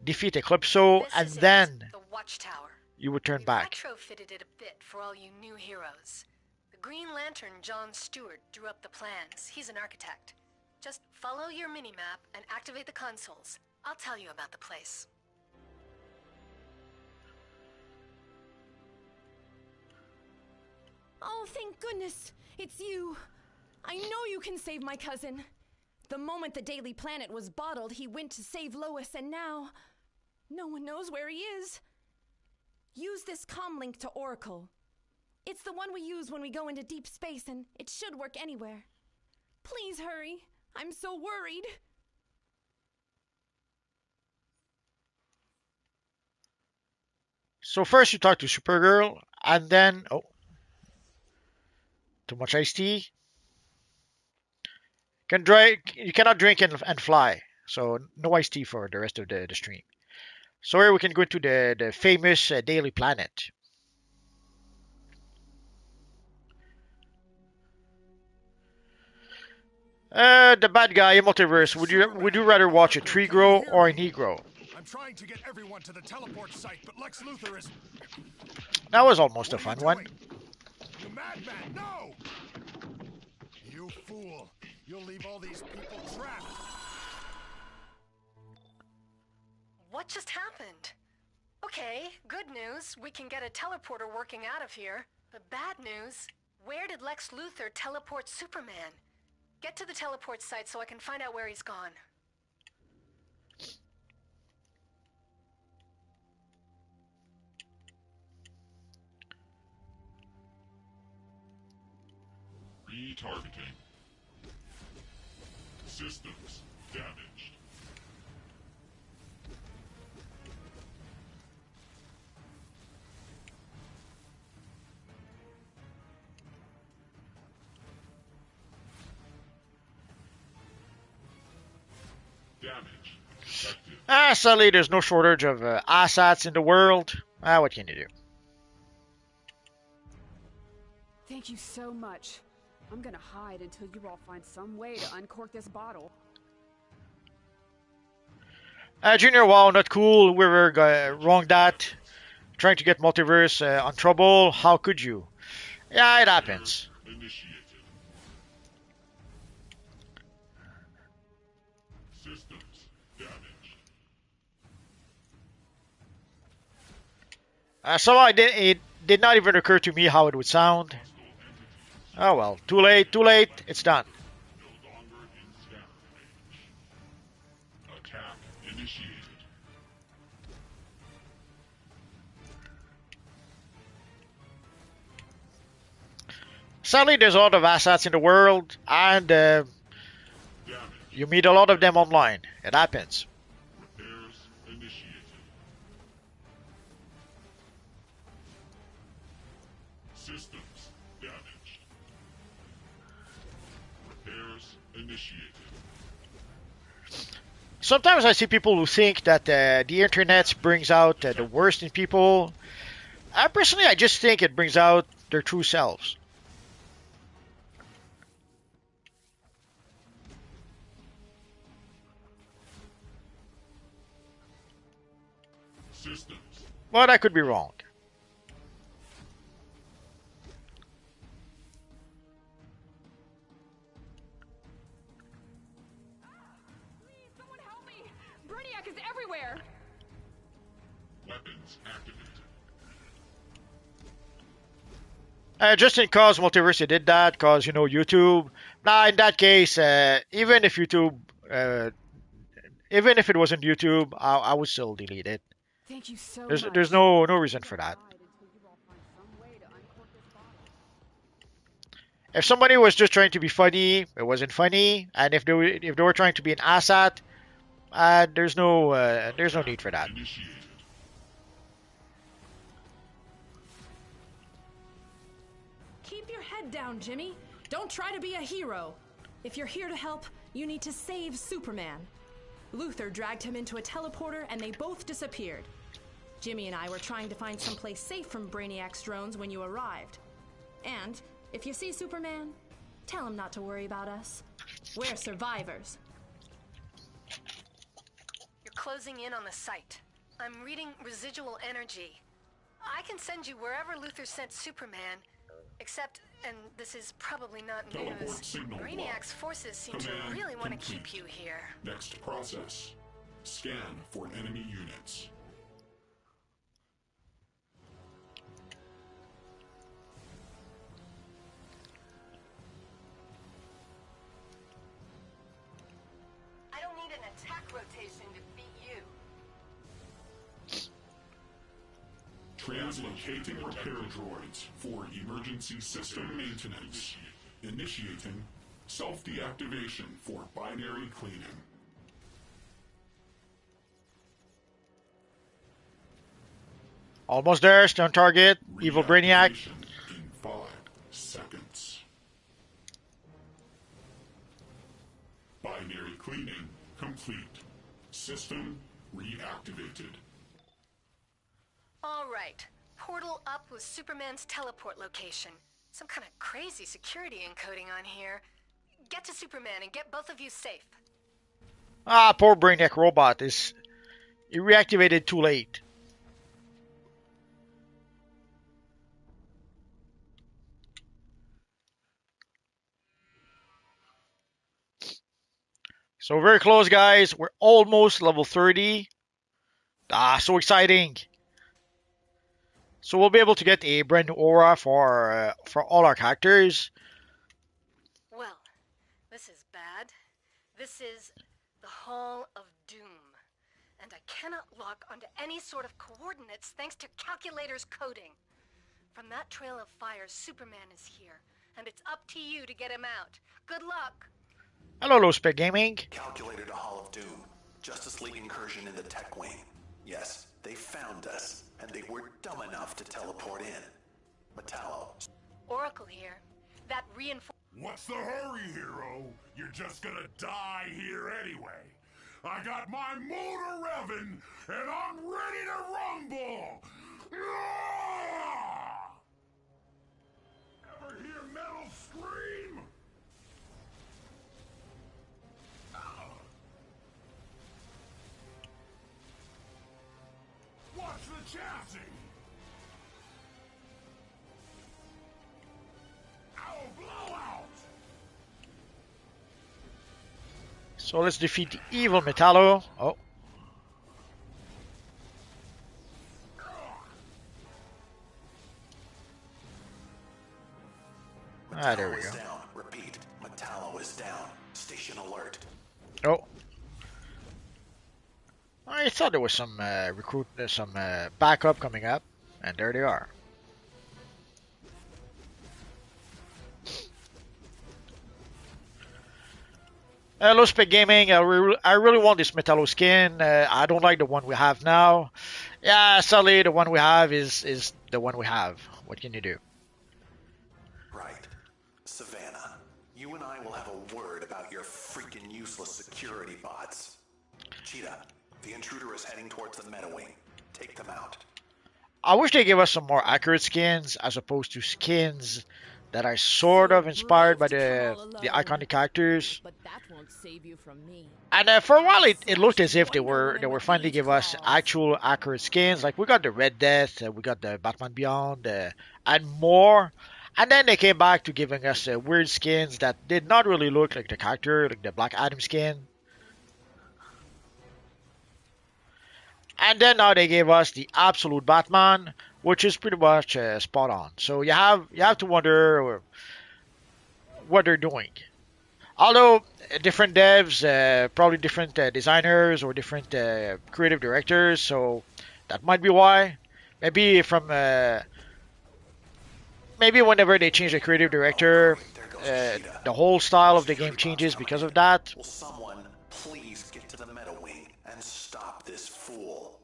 defeat Eclipso, This and is then the watchtower. you would turn We back. retrofitted it a bit for all you new heroes. The Green Lantern, John Stewart, drew up the plans. He's an architect. Just follow your mini-map and activate the consoles. I'll tell you about the place. Oh, thank goodness! It's you! I know you can save my cousin! The moment the Daily Planet was bottled, he went to save Lois, and now... no one knows where he is. Use this comlink to Oracle. It's the one we use when we go into deep space, and it should work anywhere. Please hurry. I'm so worried. So first you talk to Supergirl, and then too much iced tea. You cannot drink and fly. So no iced tea for the rest of the stream. So here we can go to the famous Daily Planet. The bad guy in multiverse. Would you rather watch a tree grow or a Negro? I'm trying to get everyone to the teleport site, but Lex Luthor is... That was almost a fun one. You madman, no! You fool. You'll leave all these people trapped. What just happened? Okay, good news. We can get a teleporter working out of here. But bad news, where did Lex Luthor teleport Superman? Get to the teleport site so I can find out where he's gone. Retargeting. Systems damaged. Damage detected. Sadly, there's no shortage of assets in the world. What can you do? Thank you so much. I'm gonna hide until you all find some way to uncork this bottle. Junior, wow, not cool. We were wrong that. Trying to get multiverse on trouble. How could you? Yeah, it happens. Initiated. Systems damaged. Somehow it did not even occur to me how it would sound. Oh well, too late, it's done. No longer in scan range. Attack initiated. Sadly, there's a lot of assets in the world, and you meet a lot of them online. It happens. Repairs initiated. Systems damaged. Repairs initiated. Sometimes I see people who think that the internet brings out the worst in people. Personally, I just think it brings out their true selves. Systems. But I could be wrong. Please, someone help me! Brainiac is everywhere! Weapons activated. Just in cause Multiverse did that, cause YouTube. Nah, in that case, even if YouTube, uh, even if it wasn't YouTube, I would still delete it. Thank you so There's much. no reason for that. If somebody was just trying to be funny, it wasn't funny, and if they were trying to be an asshat, there's no need for that. Keep your head down, Jimmy. Don't try to be a hero. If you're here to help, you need to save Superman. Luthor dragged him into a teleporter and they both disappeared. Jimmy and I were trying to find someplace safe from Brainiac's drones when you arrived. And if you see Superman, tell him not to worry about us. We're survivors. You're closing in on the site. I'm reading residual energy. I can send you wherever Luthor sent Superman, except, and this is probably not news, Brainiac's forces seem to really want to keep you here. Next process. Scan for enemy units. I don't need an attack rotation to beat you. Translocating repair droids for emergency system maintenance. Initiating self-deactivation for binary cleaning. Almost there, still on target. Evil Brainiac. In 5 seconds. Binary cleaning complete. System reactivated. All right. Portal up with Superman's teleport location. Some kind of crazy security encoding on here. Get to Superman and get both of you safe. Ah, poor Brainiac robot is he reactivated too late. So very close, guys. We're almost level 30. Ah, so exciting. So we'll be able to get a brand new aura for all our characters. Well, this is bad. This is the Hall of Doom. And I cannot lock onto any sort of coordinates thanks to calculator's coding. From that trail of fire, Superman is here. And it's up to you to get him out. Good luck. Hello, Low Spec Gaming. Calculated a Hall of Doom. Justice League incursion in the tech wing. Yes, they found us, and they were dumb enough to teleport in. Metallo. Oracle here. That reinforcement. What's the hurry, hero? You're just gonna die here anyway. I got my motor revving, and I'm ready to rumble! Ever hear metal scream? Watch the chassis! Ow, blowout! So let's defeat the evil Metallo. Oh. Ah, there we go. Down. Repeat. Metallo is down. Station alert. Oh. I thought there was some backup coming up, and there they are. Low Spec Gaming, I really want this Metallo skin. I don't like the one we have now. Yeah, sadly, the one we have is the one we have. What can you do? Right. Savannah, you and I will have a word about your freaking useless security bots. Cheetah, the intruder is heading towards the meta wing. Take them out. I wish they gave us some more accurate skins as opposed to skins that are sort of inspired by the iconic characters. But that won't save you from me. And for a while, it looked as if they were finally give us actual accurate skins. Like we got the Red Death, we got the Batman Beyond, and more. And then they came back to giving us weird skins that did not really look like the character, like the Black Adam skin. And then now they gave us the absolute Batman. which is pretty much spot on. So you have to wonder what they're doing. Although different devs, probably different designers or different creative directors, so that might be why. Maybe maybe whenever they change the creative director, the whole style of the game changes because of that. Will someone please get to the meta wing and stop this fool?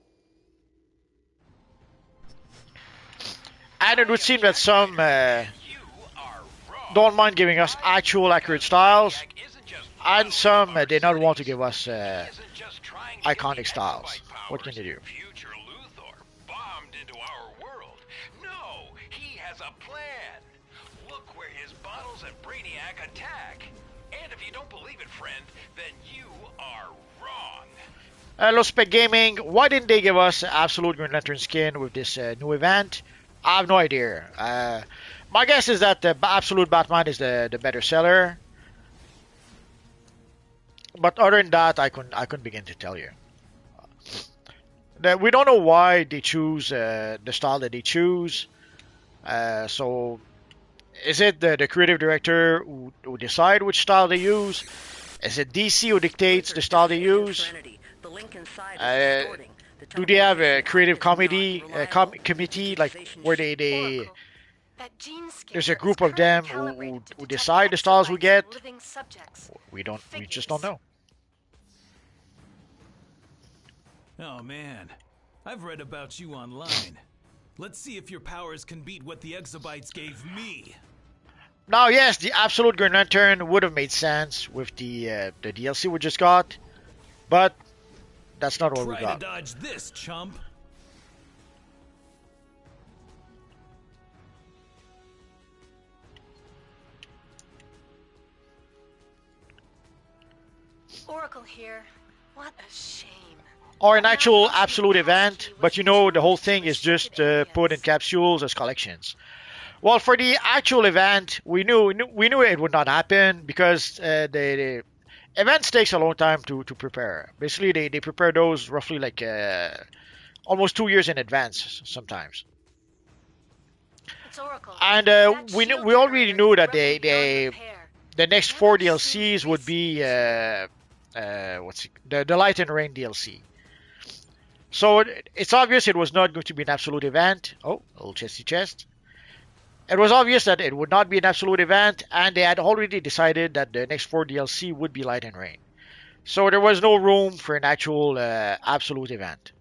And it would seem that some don't mind giving us actual accurate styles, and some did not want to give us iconic styles. What can you do? Future Luthor bombed into our world. No, he has a plan. Look where his bottles and Brainiac attack. And if you don't believe it, friend, then you are wrong. Los Spec Gaming, why didn't they give us Absolute Green Lantern skin with this new event? I have no idea. My guess is that the Absolute Batman is the better seller. But other than that, I couldn't begin to tell you. We don't know why they choose the style that they choose. So, is it the creative director who decide which style they use? Is it DC who dictates the style they use? Do they have a creative committee like where they there's a group of them who decide the styles we get? We just don't know. Oh man, I've read about you online. Let's see if your powers can beat what the exabytes gave me. Now, yes, the Absolute Green Lantern would have made sense with the DLC we just got, but that's not what we got. Try to dodge this, chump. Oracle here. What a shame. Or an actual absolute event, but you know the whole thing is just put in capsules as collections. Well, for the actual event, we knew it would not happen because the events takes a long time to prepare. Basically, they prepare those roughly like almost 2 years in advance sometimes. And we already knew that the next 4 DLCs would be the Light and Rain DLC. So it's obvious it was not going to be an absolute event. Oh, a little chesty chest. It was obvious that it would not be an absolute event, and they had already decided that the next 4 DLC would be Light and Rain. So there was no room for an actual absolute event.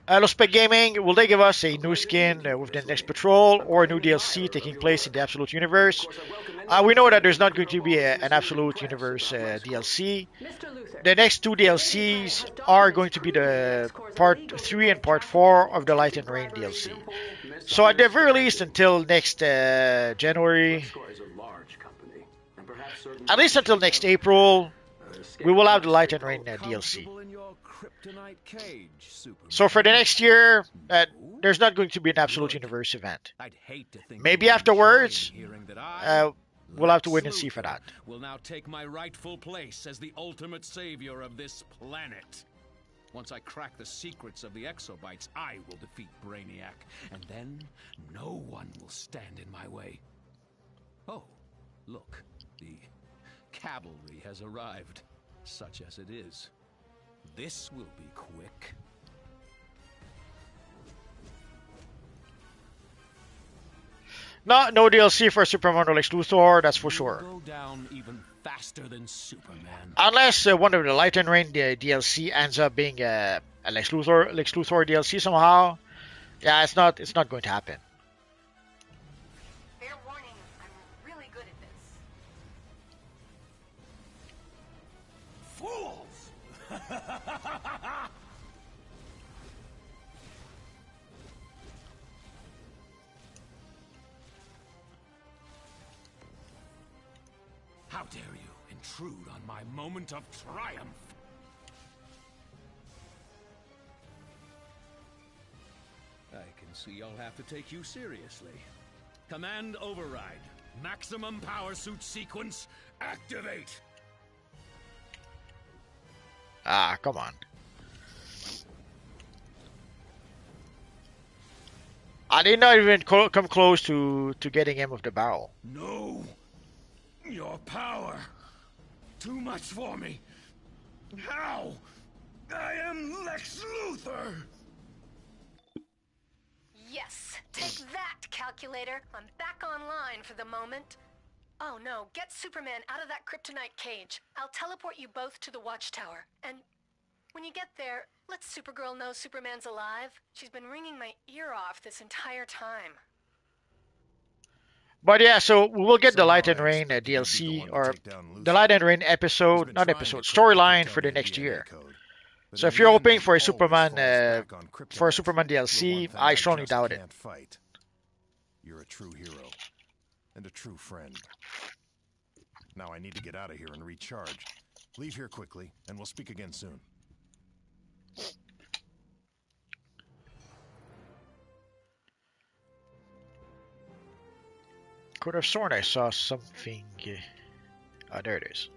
Los Spec Gaming, will they give us a new skin with the next patrol or a new DLC taking place in the Absolute Universe? We know that there's not going to be an Absolute Universe DLC. The next 2 DLCs are going to be the Part 3 and Part 4 of the Light and Rain DLC. So at the very least until next January, at least until next April, we will have the Light and Rain DLC. So for the next year, there's not going to be an Absolute Universe event. Maybe afterwards, we'll have to wait and see for that. Will now take my rightful place as the ultimate savior of this planet. Once I crack the secrets of the exobytes, I will defeat Brainiac, and then no one will stand in my way. Oh, look, the cavalry has arrived, such as it is. This will be quick. No DLC for Superman or Lex Luthor, that's for sure. Go down even faster than Superman. Unless one of the Light and Rain DLC ends up being a Lex Luthor DLC somehow. Yeah, it's not going to happen. Fair warning, I'm really good at this. Fools! How dare you intrude on my moment of triumph? See, I'll have to take you seriously. Command override. Maximum power suit sequence, activate! Ah, come on. I did not even come close to getting him with the barrel. No! Your power! Too much for me! How? I am Lex Luthor! Yes, take that, calculator. I'm back online for the moment. Oh no, get Superman out of that kryptonite cage. I'll teleport you both to the watchtower. And when you get there, let Supergirl know Superman's alive. She's been wringing my ear off this entire time. But yeah, so we will get the Light and Rain DLC, or the Light and Rain episode, not episode, storyline for the next year. So if you're hoping for a Superman DLC, I strongly doubt it. You're a true hero and a true friend. Now I need to get out of here and recharge. Leave here quickly, and we'll speak again soon. Could have sworn I saw something. Oh, there it is.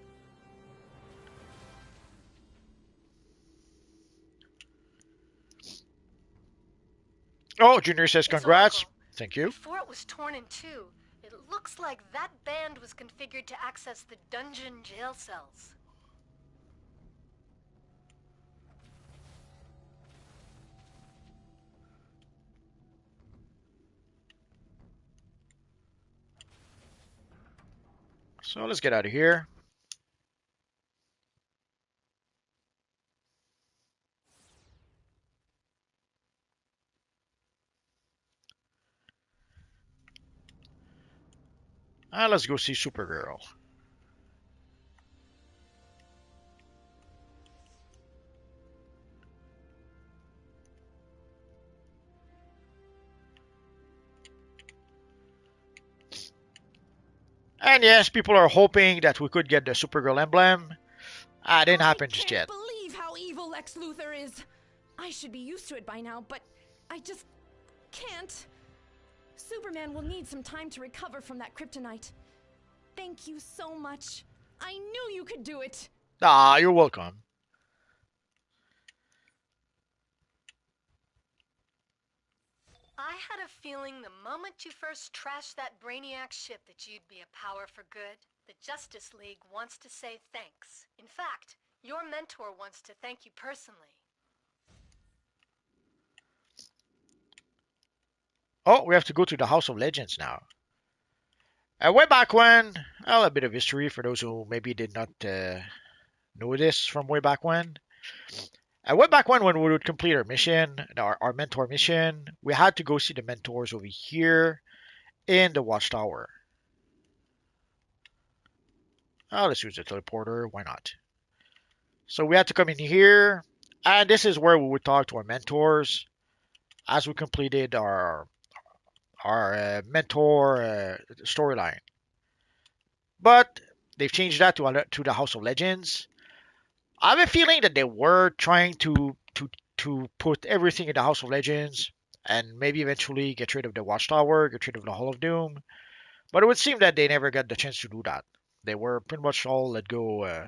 Oh, Junior says congrats. Thank you. Before it was torn in two, it looks like that band was configured to access the dungeon jail cells. So let's get out of here. Let's go see Supergirl. And yes, people are hoping that we could get the Supergirl emblem. Didn't happen just yet. I can't believe how evil Lex Luthor is. I should be used to it by now, but I just can't. Superman will need some time to recover from that kryptonite. Thank you so much. I knew you could do it. You're welcome. I had a feeling the moment you first trashed that Brainiac ship that you'd be a power for good. The Justice League wants to say thanks. In fact, your mentor wants to thank you personally. Oh, we have to go to the House of Legends now. Way back when, well, a bit of history for those who maybe did not know this from way back when. Way back when we would complete our mission, our mentor mission, we had to go see the mentors over here in the Watchtower. Let's use the teleporter, why not? So we had to come in here, and this is where we would talk to our mentors as we completed our mentor storyline. But they've changed that to the House of Legends. I have a feeling that they were trying to put everything in the House of Legends and maybe eventually get rid of the Watchtower, get rid of the Hall of Doom. But it would seem that they never got the chance to do that. They were pretty much all let go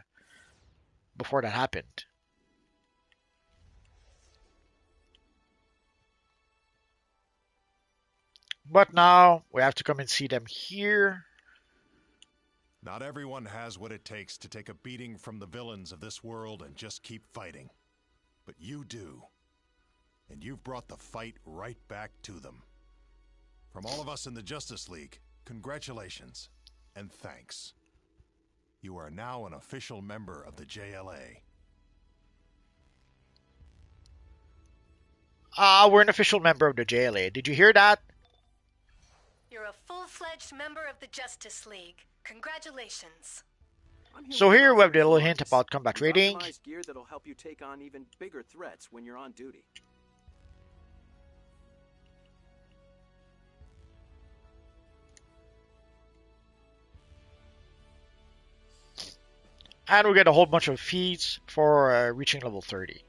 before that happened. But now we have to come and see them here. Not everyone has what it takes to take a beating from the villains of this world and just keep fighting. But you do. And you've brought the fight right back to them. From all of us in the Justice League, congratulations and thanks. You are now an official member of the JLA. We're an official member of the JLA. Did you hear that? You're a full-fledged member of the Justice League. Congratulations. So here we have the little hint about combat rating. Optimized gear that'll help you take on even bigger threats when you're on duty. And we get a whole bunch of feats for reaching level 30.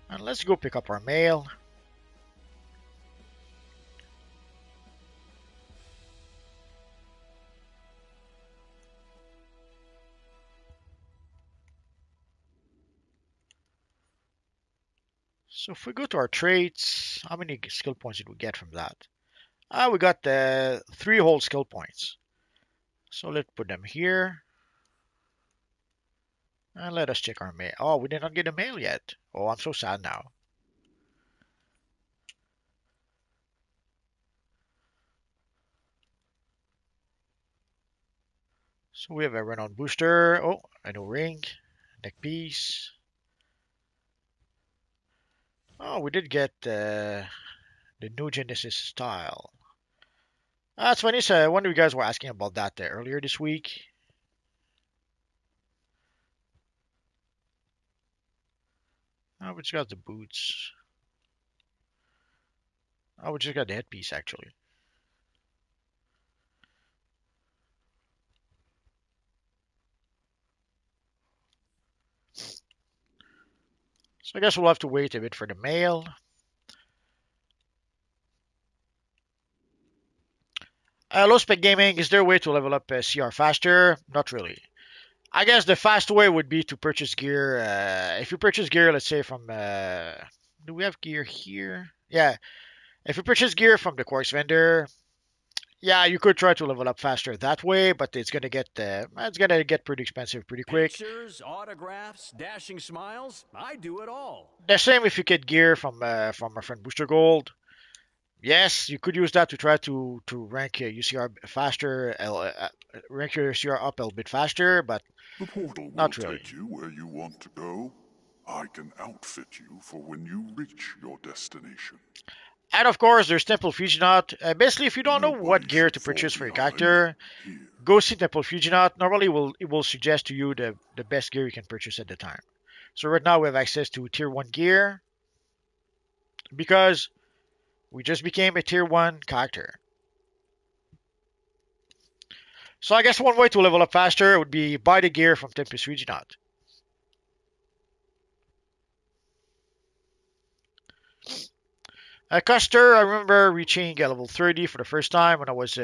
And let's go pick up our mail. So if we go to our traits, how many skill points did we get from that? We got 3 whole skill points. So let's put them here. And let us check our mail. Oh, we did not get a mail yet. Oh, I'm so sad now. So we have a renowned booster. Oh, a new ring. Neck piece. Oh, we did get the new Genesis style. That's funny. So one of you guys were asking about that earlier this week. Oh, we just got the boots. Oh, we just got the headpiece actually. So I guess we'll have to wait a bit for the mail. Low spec gaming, is there a way to level up CR faster? Not really. I guess the fast way would be to purchase gear. If you purchase gear, let's say from, do we have gear here? Yeah, if you purchase gear from the quartz vendor, yeah, you could try to level up faster that way, but it's gonna get pretty expensive pretty quick. Pictures, autographs, dashing smiles, I do it all. The same if you get gear from our friend Booster Gold. Yes, you could use that to try to rank your UCR faster, rank your UCR up a little bit faster, but The portal will not really. take you where you want to go. I can outfit you for when you reach your destination. And of course, there's Temple Fuginaut. Basically, if you don't know what gear to purchase for your character, go see Temple Fuginaut. Normally, it will suggest to you the best gear you can purchase at the time. So right now, we have access to Tier 1 gear because we just became a Tier 1 character. So I guess one way to level up faster would be buy the gear from Tempest Fuginaut. Custer, I remember reaching level 30 for the first time when I was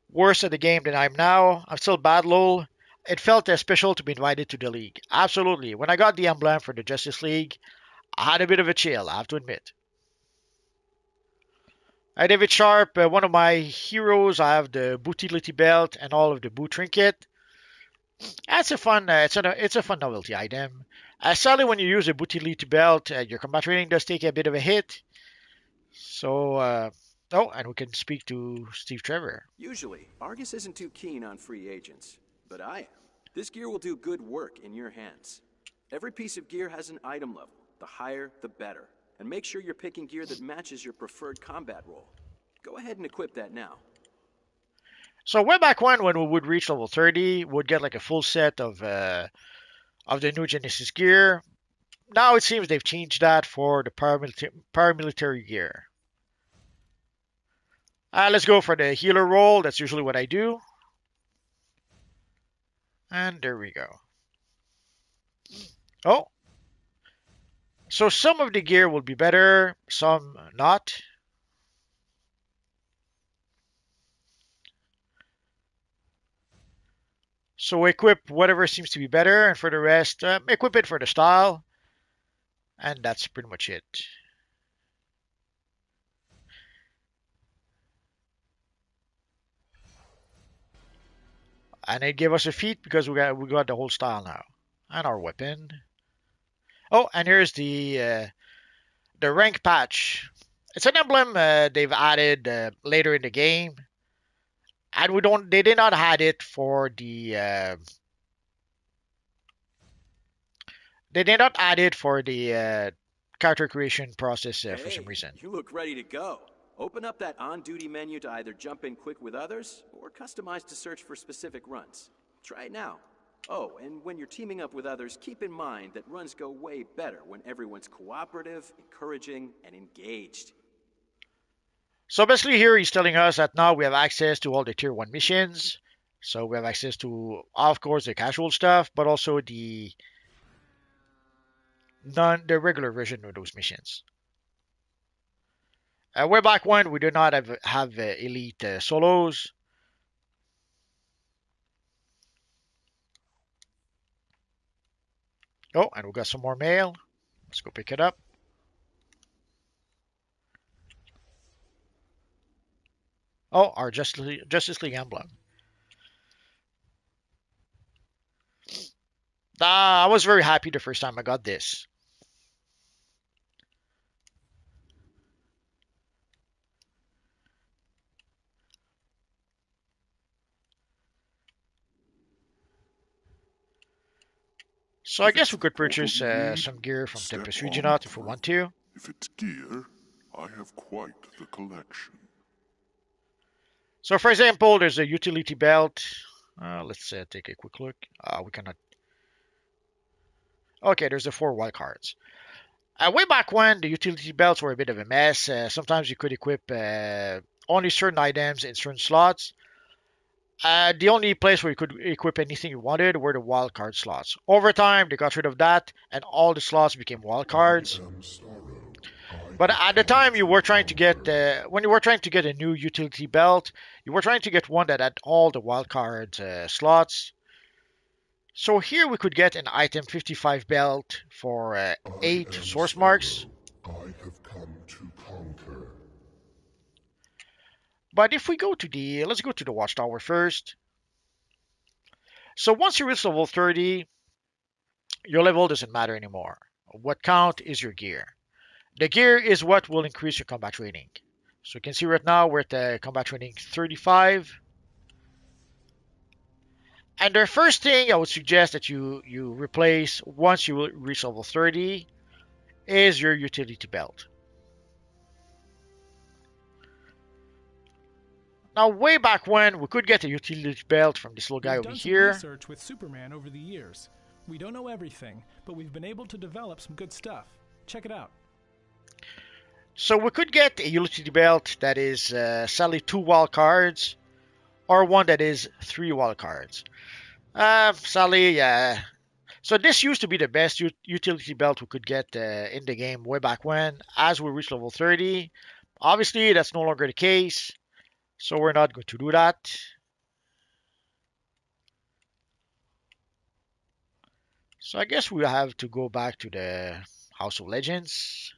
worse at the game than I am now. I'm still bad lol. It felt special to be invited to the league. Absolutely. When I got the emblem for the Justice League, I had a bit of a chill, I have to admit. David Sharp, one of my heroes. I have the Bootility belt and all of the boot trinket. That's a fun. It's a fun novelty item. Sadly, when you use a Bootility belt, your combat rating does take a bit of a hit. So, oh, and we can speak to Steve Trevor. Usually, Argus isn't too keen on free agents, but I am. This gear will do good work in your hands. Every piece of gear has an item level. The higher, the better. And make sure you're picking gear that matches your preferred combat role. Go ahead and equip that now. So way back when we would reach level 30, we'd get like a full set of the new Genesis gear. Now it seems they've changed that for the paramilitary gear. Let's go for the healer role. That's usually what I do. And there we go. Oh. So some of the gear will be better, some not. So equip whatever seems to be better, and for the rest, equip it for the style. And that's pretty much it. And it gave us a feat because we got the whole style now. And our weapon. Oh, and here's the rank patch. It's an emblem they've added later in the game. And they did not add it for the character creation process for some reason. You look ready to go. Open up that on-duty menu to either jump in quick with others, or customize to search for specific runs. Try it now. Oh, and when you're teaming up with others, keep in mind that runs go way better when everyone's cooperative, encouraging, and engaged. So basically here he's telling us that now we have access to all the Tier 1 missions. So we have access to, of course, the casual stuff, but also the regular version of those missions. Way back when we did not have elite solos. Oh, and we got some more mail. Let's go pick it up. Oh, our Justice League emblem. I was very happy the first time I got this. So I If guess it's we could portal purchase you need, some gear from step Tempest on Regionat if we through. want to. If it's gear, I have quite the collection. So for example, there's a utility belt. Let's take a quick look. We cannot. Okay, there's the 4 wild cards. Way back when, the utility belts were a bit of a mess. Sometimes you could equip only certain items in certain slots. The only place where you could equip anything you wanted were the wild card slots. Over time, they got rid of that, and all the slots became wild cards. But at the time you were trying to get, when you were trying to get a new utility belt, you were trying to get one that had all the wildcard slots. So here we could get an item 55 belt for 8 source marks. I have come to conquer. But if we go to let's go to the Watchtower first. So once you reach level 30, your level doesn't matter anymore. What count is your gear. The gear is what will increase your combat rating. So you can see right now we're at combat rating 35. And the first thing I would suggest that you replace once you reach level 30 is your utility belt. Now, way back when, we could get a utility belt from this little guy We've over done some here. research with Superman over the years. We don't know everything, but we've been able to develop some good stuff. Check it out. So we could get a utility belt that is sadly 2 wild cards, or one that is 3 wild cards. Sadly, yeah. So this used to be the best utility belt we could get in the game way back when, as we reach level 30. Obviously, that's no longer the case, so we're not going to do that. So I guess we have to go back to the House of Legends.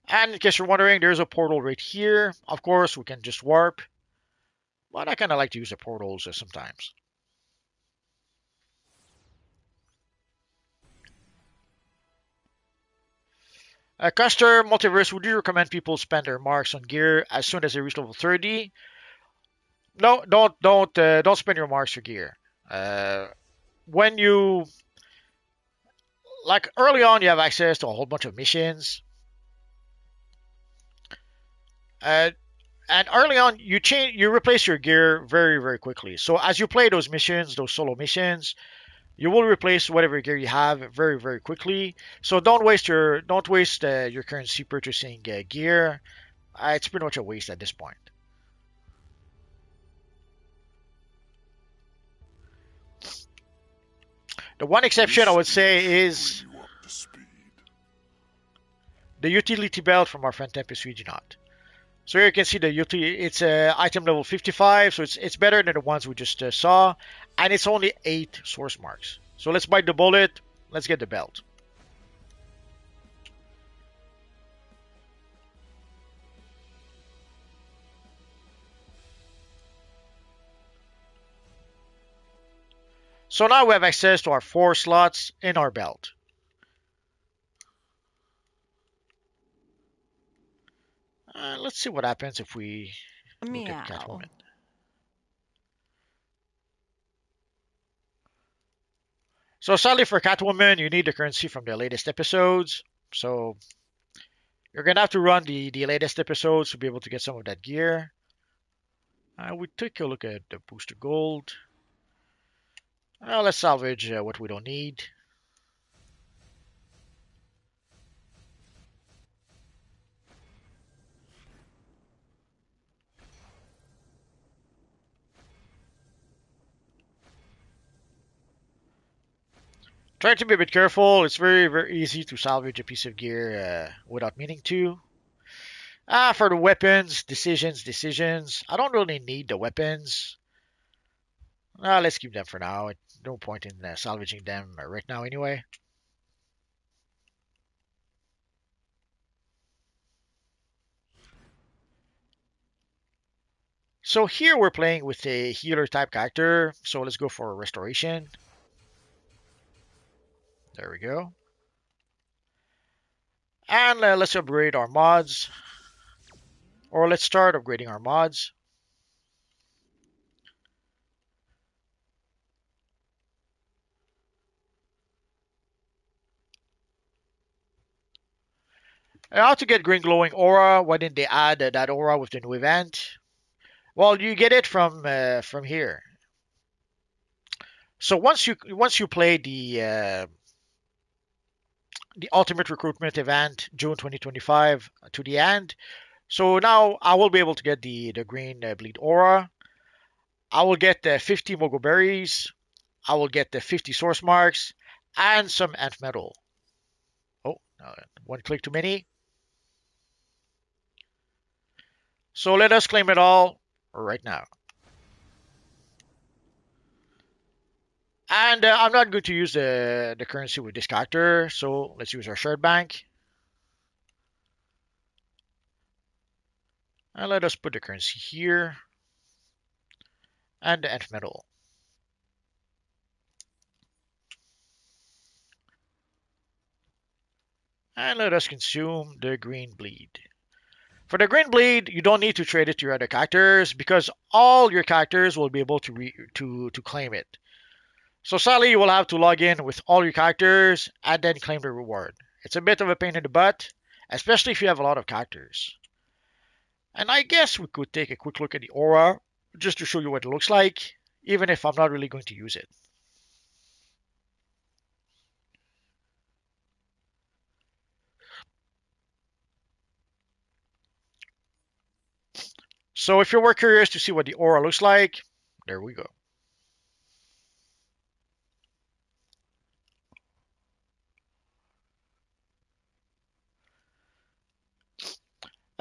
And in case you're wondering, there's a portal right here. Of course, we can just warp, but I kind of like to use the portals sometimes. Custer Multiverse, would you recommend people spend their marks on gear as soon as they reach level 30? No, don't spend your marks for gear. When you like early on, you have access to a whole bunch of missions. And early on, you replace your gear very, very quickly. So as you play those missions, those solo missions, you will replace whatever gear you have very, very quickly. So don't waste your currency purchasing gear. It's pretty much a waste at this point. The one exception I would say is the utility belt from our friend Tempest Regionat. So here you can see the utility. It's item level 55, so it's better than the ones we just saw, and it's only 8 source marks. So let's bite the bullet. Let's get the belt. So now we have access to our 4 slots in our belt. Let's see what happens if we look at Catwoman. So sadly for Catwoman, you need the currency from the latest episodes. So you're going to have to run the latest episodes to be able to get some of that gear. We take a look at the booster gold. Let's salvage what we don't need. Try to be a bit careful. It's very, very easy to salvage a piece of gear without meaning to. For the weapons, decisions. I don't really need the weapons. Let's keep them for now. No point in salvaging them right now anyway. So here we're playing with a healer type character. So let's go for restoration. There we go. And let's upgrade our mods. Or let's start upgrading our mods. And how to get green glowing aura? Why didn't they add that aura with the new event? Well, you get it from here. So once you play the ultimate recruitment event June 2025 to the end, so now I will be able to get the green bleed aura. I will get the 50 mogo berries. I will get the 50 source marks and some nth metal. Oh, one click too many. So let us claim it all right now. And I'm not going to use the currency with this character, so let's use our shared bank. And let us put the currency here and the nth metal. And let us consume the green bleed. For the green bleed, you don't need to trade it to your other characters because all your characters will be able to claim it. So sadly, you will have to log in with all your characters and then claim the reward. It's a bit of a pain in the butt, especially if you have a lot of characters. And I guess we could take a quick look at the aura just to show you what it looks like, even if I'm not really going to use it. So if you were curious to see what the aura looks like, there we go.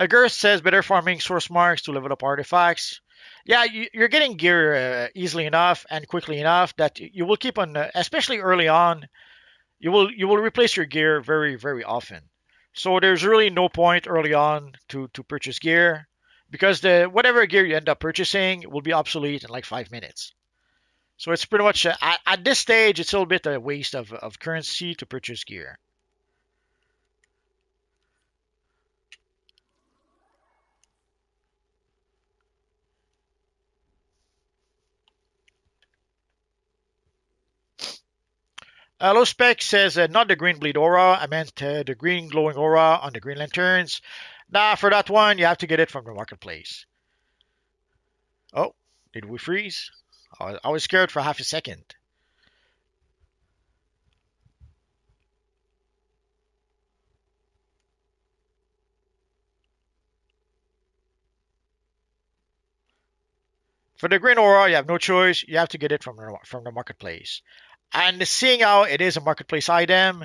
Girth says better farming source marks to level up artifacts. Yeah, you're getting gear easily enough and quickly enough that you will keep on, especially early on, you will replace your gear very often. So there's really no point early on to purchase gear because the whatever gear you end up purchasing will be obsolete in like 5 minutes. So it's pretty much at this stage it's a little bit a waste of currency to purchase gear. Low Spec says not the green bleed aura. I meant the green glowing aura on the green lanterns. Nah, for that one you have to get it from the marketplace. Oh, did we freeze? I was scared for half a second. For the green aura, you have no choice. You have to get it from the marketplace. And seeing how it is a marketplace item,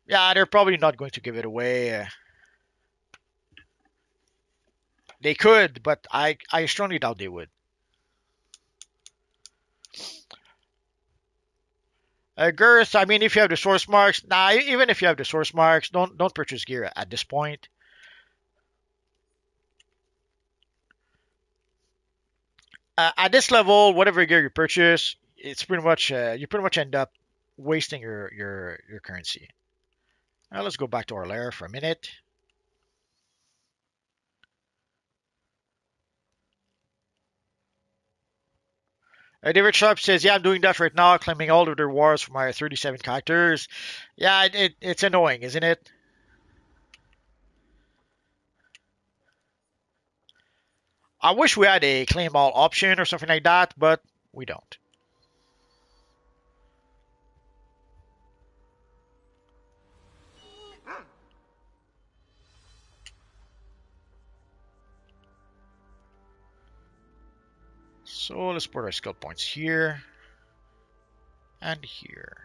yeah, they're probably not going to give it away. They could, but I strongly doubt they would. Girth, I mean, if you have the source marks, nah, even if you have the source marks, don't purchase gear at this point. At this level, whatever gear you purchase, it's pretty much you pretty much end up wasting your currency. Now let's go back to our lair for a minute. David Sharp says, "Yeah, I'm doing that right now, claiming all of the rewards for my 37 characters." Yeah, it's annoying, isn't it? I wish we had a claim all option or something like that, but we don't. So let's put our skill points here and here.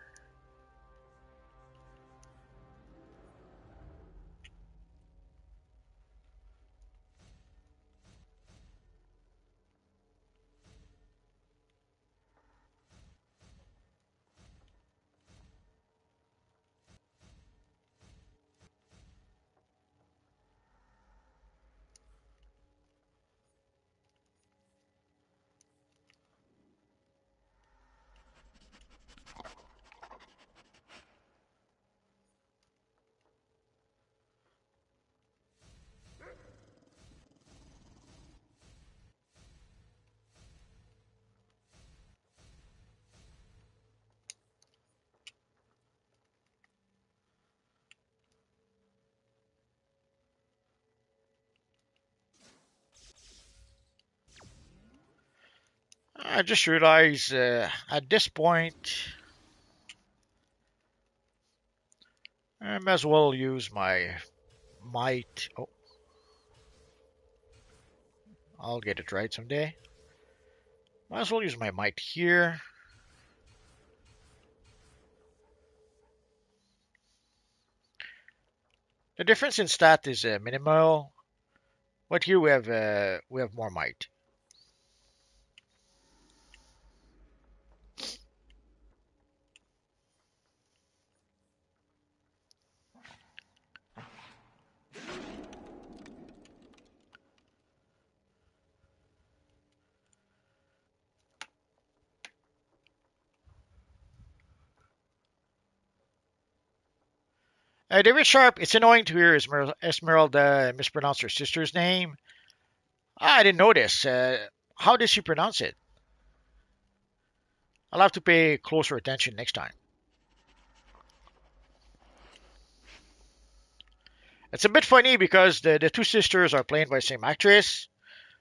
I just realized at this point, I may as well use my might. Oh, I'll get it right someday. Might as well use my might here. The difference in stat is minimal, but here we have more might. David Sharp, it's annoying to hear Esmeralda mispronounce her sister's name. I didn't notice. How does she pronounce it? I'll have to pay closer attention next time. It's a bit funny because the two sisters are played by the same actress,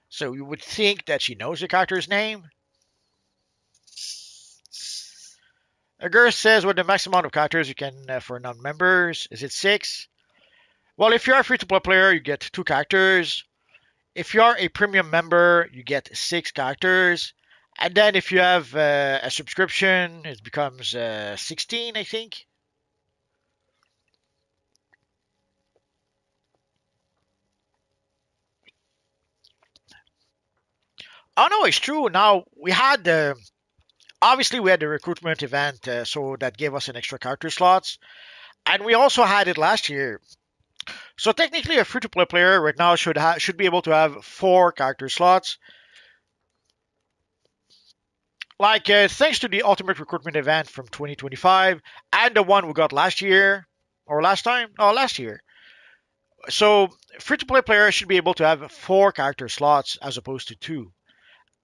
so you would think that she knows the character's name. A girl says what the max amount of characters you can for non-members. Is it 6? Well, if you're a free-to-play player, you get 2 characters. If you're a premium member, you get 6 characters. And then if you have a subscription, it becomes 16, I think. Oh no, it's true. Now we had obviously we had the recruitment event, so that gave us an extra character slots, and we also had it last year. So technically, a free-to-play player right now should be able to have 4 character slots. Like thanks to the ultimate recruitment event from 2025 and the one we got last year or last time, no, last year. So free-to-play players should be able to have 4 character slots as opposed to 2.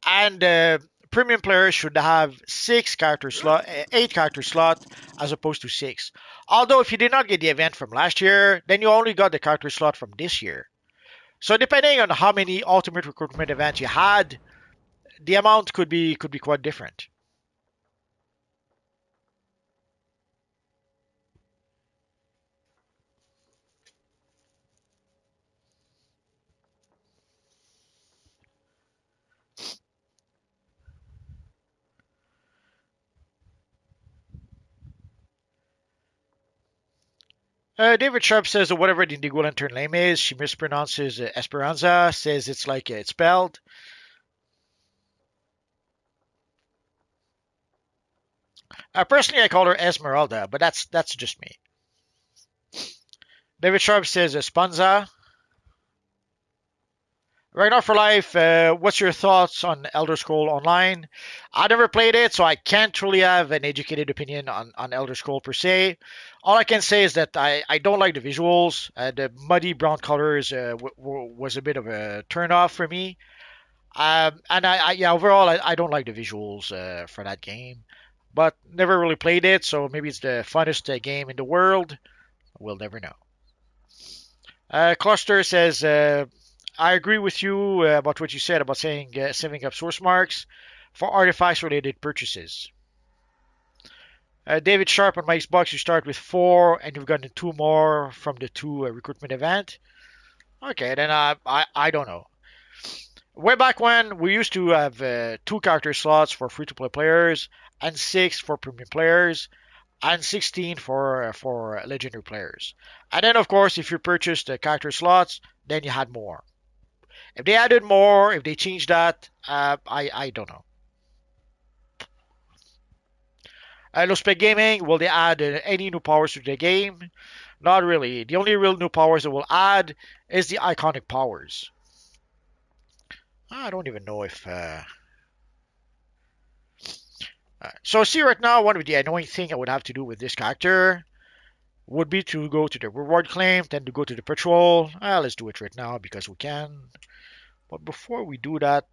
And premium players should have 8 character slot as opposed to 6. Although if you did not get the event from last year, then you only got the character slot from this year. So depending on how many ultimate recruitment events you had, the amount could be quite different. David Sharp says that whatever the Indigo Lantern name is, she mispronounces Esperanza, says it's like it's spelled. Personally, I call her Esmeralda, but that's just me. David Sharp says Espanza. Ragnar for Life, what's your thoughts on Elder Scroll Online? I never played it, so I can't really have an educated opinion on Elder Scroll per se. All I can say is that I don't like the visuals. The muddy brown colors was a bit of a turn off for me. And yeah, overall, I don't like the visuals for that game. But never really played it, so maybe it's the funnest game in the world. We'll never know. Cluster says, I agree with you about what you said about saying saving up source marks for artifacts related purchases. David Sharp on my Xbox, you start with 4 and you've gotten 2 more from the 2 recruitment event. Okay, then I don't know. Way back when, we used to have 2 character slots for free to play players and 6 for premium players and 16 for legendary players. And then, of course, if you purchased the character slots, then you had more. If they added more, if they changed that, I don't know. Low Spec Gaming, will they add any new powers to the game? Not really. The only real new powers they will add is the iconic powers. I don't even know if... So see right now, one of the annoying thing I would have to do with this character would be to go to the reward claim, then to go to the patrol. Let's do it right now because we can. But before we do that,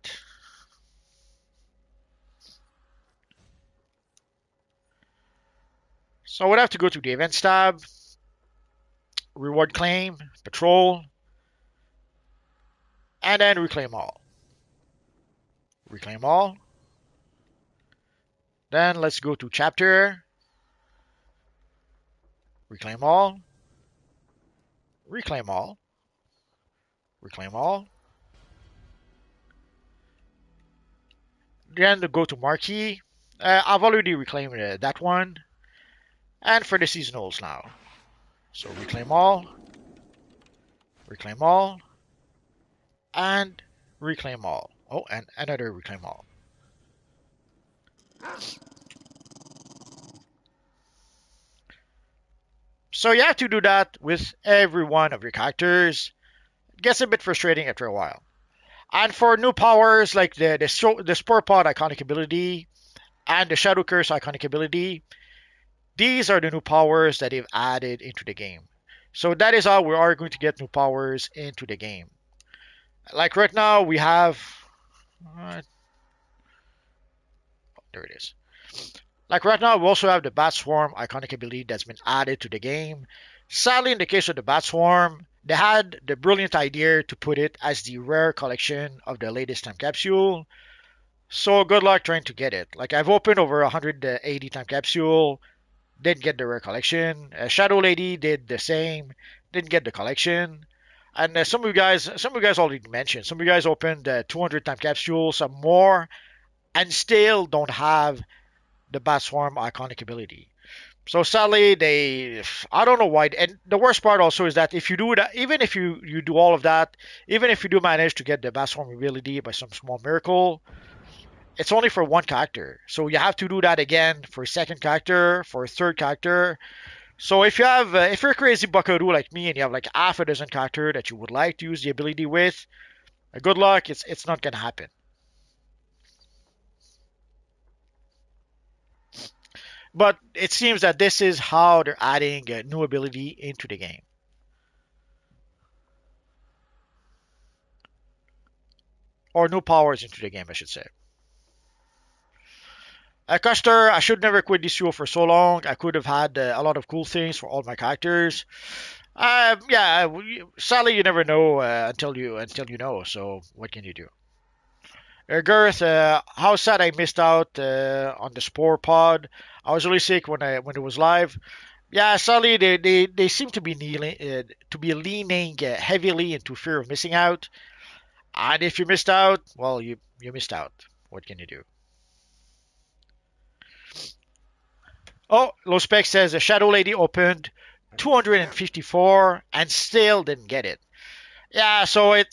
so I would have to go to the events tab, reward claim, patrol, and then reclaim all. Reclaim all. Then let's go to chapter. Reclaim all. Reclaim all. Reclaim all. Then go to marquee. I've already reclaimed that one. And for the seasonals now. So reclaim all. Reclaim all. And reclaim all. Oh, and another reclaim all. So you have to do that with every one of your characters. It gets a bit frustrating after a while. And for new powers like the Spore Pod iconic ability and the Shadow Curse iconic ability, these are the new powers that they've added into the game. So that is how we are going to get new powers into the game. Like right now, we have. There it is. Like right now, we also have the Bat Swarm iconic ability that's been added to the game. Sadly, in the case of the Bat Swarm, they had the brilliant idea to put it as the rare collection of the latest time capsule. So good luck trying to get it. Like I've opened over 180 time capsule, didn't get the rare collection. Shadow Lady did the same, didn't get the collection. And some of you guys already mentioned. Some of you guys opened 200 time capsule, some more, and still don't have the Bat Swarm iconic ability. So sadly, I don't know why. And the worst part also is that if you do that, even if you do all of that, even if you do manage to get the Bat Swarm ability by some small miracle, it's only for one character. So you have to do that again for a second character, for a third character. So if you're a crazy buckaroo like me and you have like half a dozen character that you would like to use the ability with, good luck. It's not gonna happen. But it seems that this is how they're adding a new ability into the game. Or new powers into the game, I should say. Custer, I should never quit DCUO for so long. I could have had a lot of cool things for all my characters. Yeah, sadly you never know until you know. So what can you do? Gareth, how sad I missed out on the Spore Pod. I was really sick when it was live. Yeah, sadly they seem to be leaning heavily into fear of missing out. And if you missed out, well, you missed out. What can you do? Oh, Low Spec says the Shadow Lady opened 254 and still didn't get it. Yeah, so it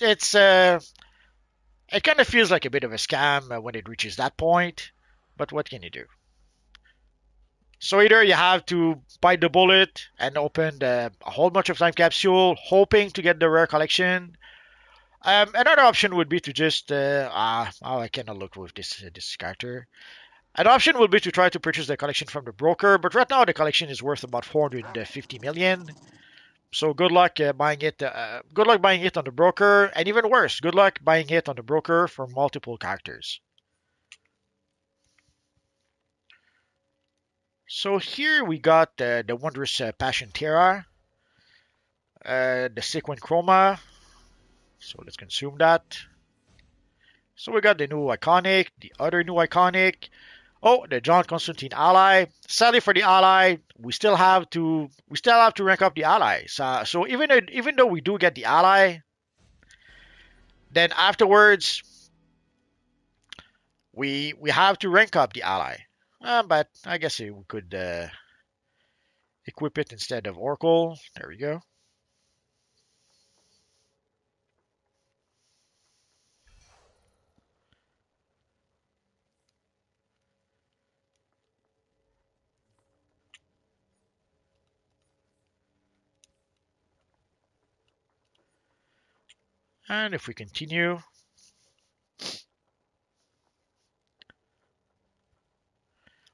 kind of feels like a bit of a scam when it reaches that point. But what can you do? So either you have to bite the bullet and open a whole bunch of time capsule, hoping to get the rare collection. Another option would be to just I cannot look with this character. An option would be to try to purchase the collection from the broker, but right now the collection is worth about 450 million. So good luck buying it. Good luck buying it on the broker, and even worse, good luck buying it on the broker for multiple characters. So here we got the wondrous Passion Terra, the Sequin Chroma. So let's consume that. So we got the new iconic, the other new iconic. Oh, the John Constantine ally. Sadly for the ally, we still have to rank up the ally. So even though we do get the ally, then afterwards we have to rank up the ally. But I guess we could equip it instead of Oracle. There we go. And if we continue,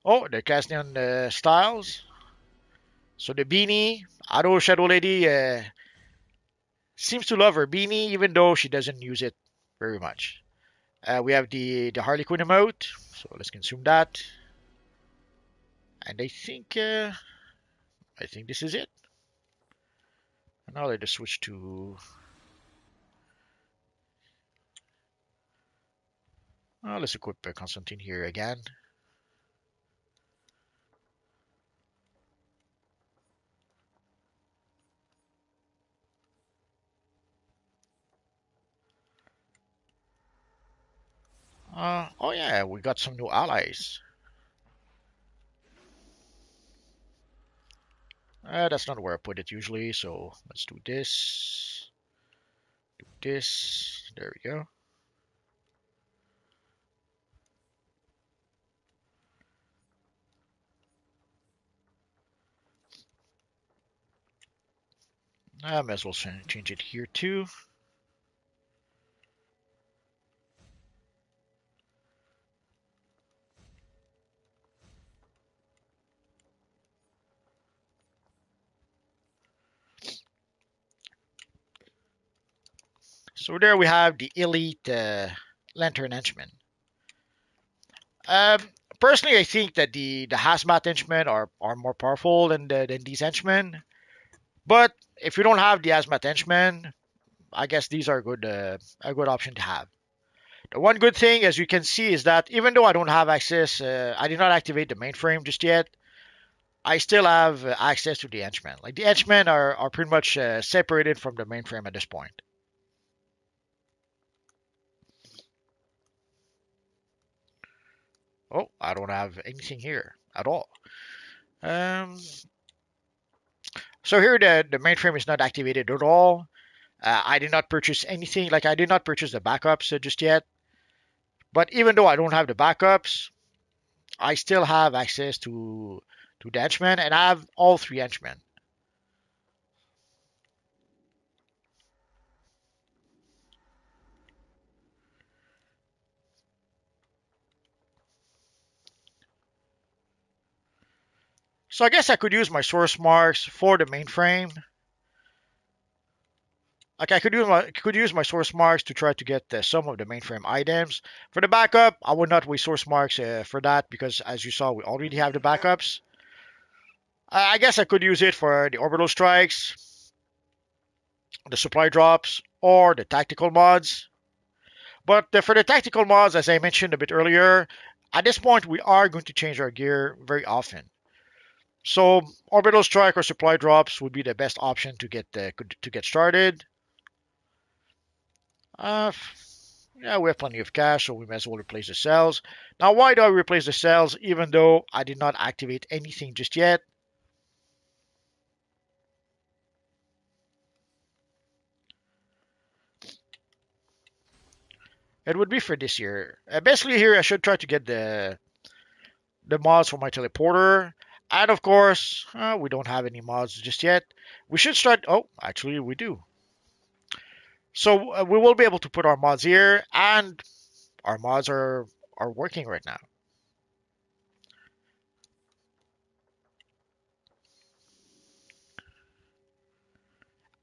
oh, the Casnian styles. So the beanie, Ado Shadow Lady seems to love her beanie, even though she doesn't use it very much. We have the Harley Quinn emote, so let's consume that. And I think this is it. And now let us switch to. Let's equip Constantine here again. Oh yeah, we got some new allies. That's not where I put it usually, so let's do this. Do this. There we go. I might as well change it here too. So there we have the elite lantern henchmen. Um, Personally, I think that the hazmat henchmen are more powerful than these henchmen. But if you don't have the hazmat henchmen, I guess these are a good option to have. The one good thing, as you can see, is that even though I don't have access, I did not activate the mainframe just yet. I still have access to the henchmen. Like the henchmen are pretty much separated from the mainframe at this point. Oh, I don't have anything here at all. Um, so here the mainframe is not activated at all. I did not purchase anything. Like I did not purchase the backups just yet. But even though I don't have the backups, I still have access to the henchmen, and I have all three henchmen. So I guess I could use my source marks for the mainframe. Like I could use my source marks to try to get some of the mainframe items. For the backup, I would not waste source marks for that because, as you saw, we already have the backups. I guess I could use it for the orbital strikes, the supply drops, or the tactical mods. But for the tactical mods, as I mentioned a bit earlier, at this point we are going to change our gear very often. So orbital strike or supply drops would be the best option to get started. Uh, yeah, we have plenty of cash, so we might as well replace the cells. Now, why do I replace the cells even though I did not activate anything just yet? It would be for this year. Basically, here I should try to get the mods for my teleporter. And of course, we don't have any mods just yet. We should start. Oh, actually, we do. So we will be able to put our mods here, and our mods are working right now.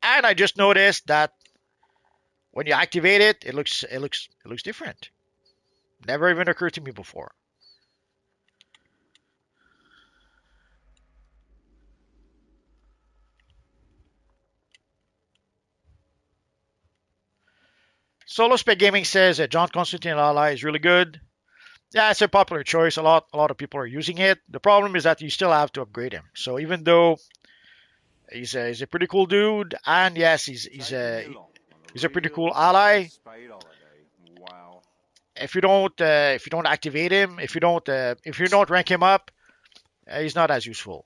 And I just noticed that when you activate it, it looks different. Never even occurred to me before. Solo Spec Gaming says that John Constantine Lala is really good. Yeah, it's a popular choice. A lot of people are using it. The problem is that you still have to upgrade him. So even though he's a pretty cool dude, and yes, he's a pretty cool ally. If you don't activate him, if you don't rank him up, he's not as useful.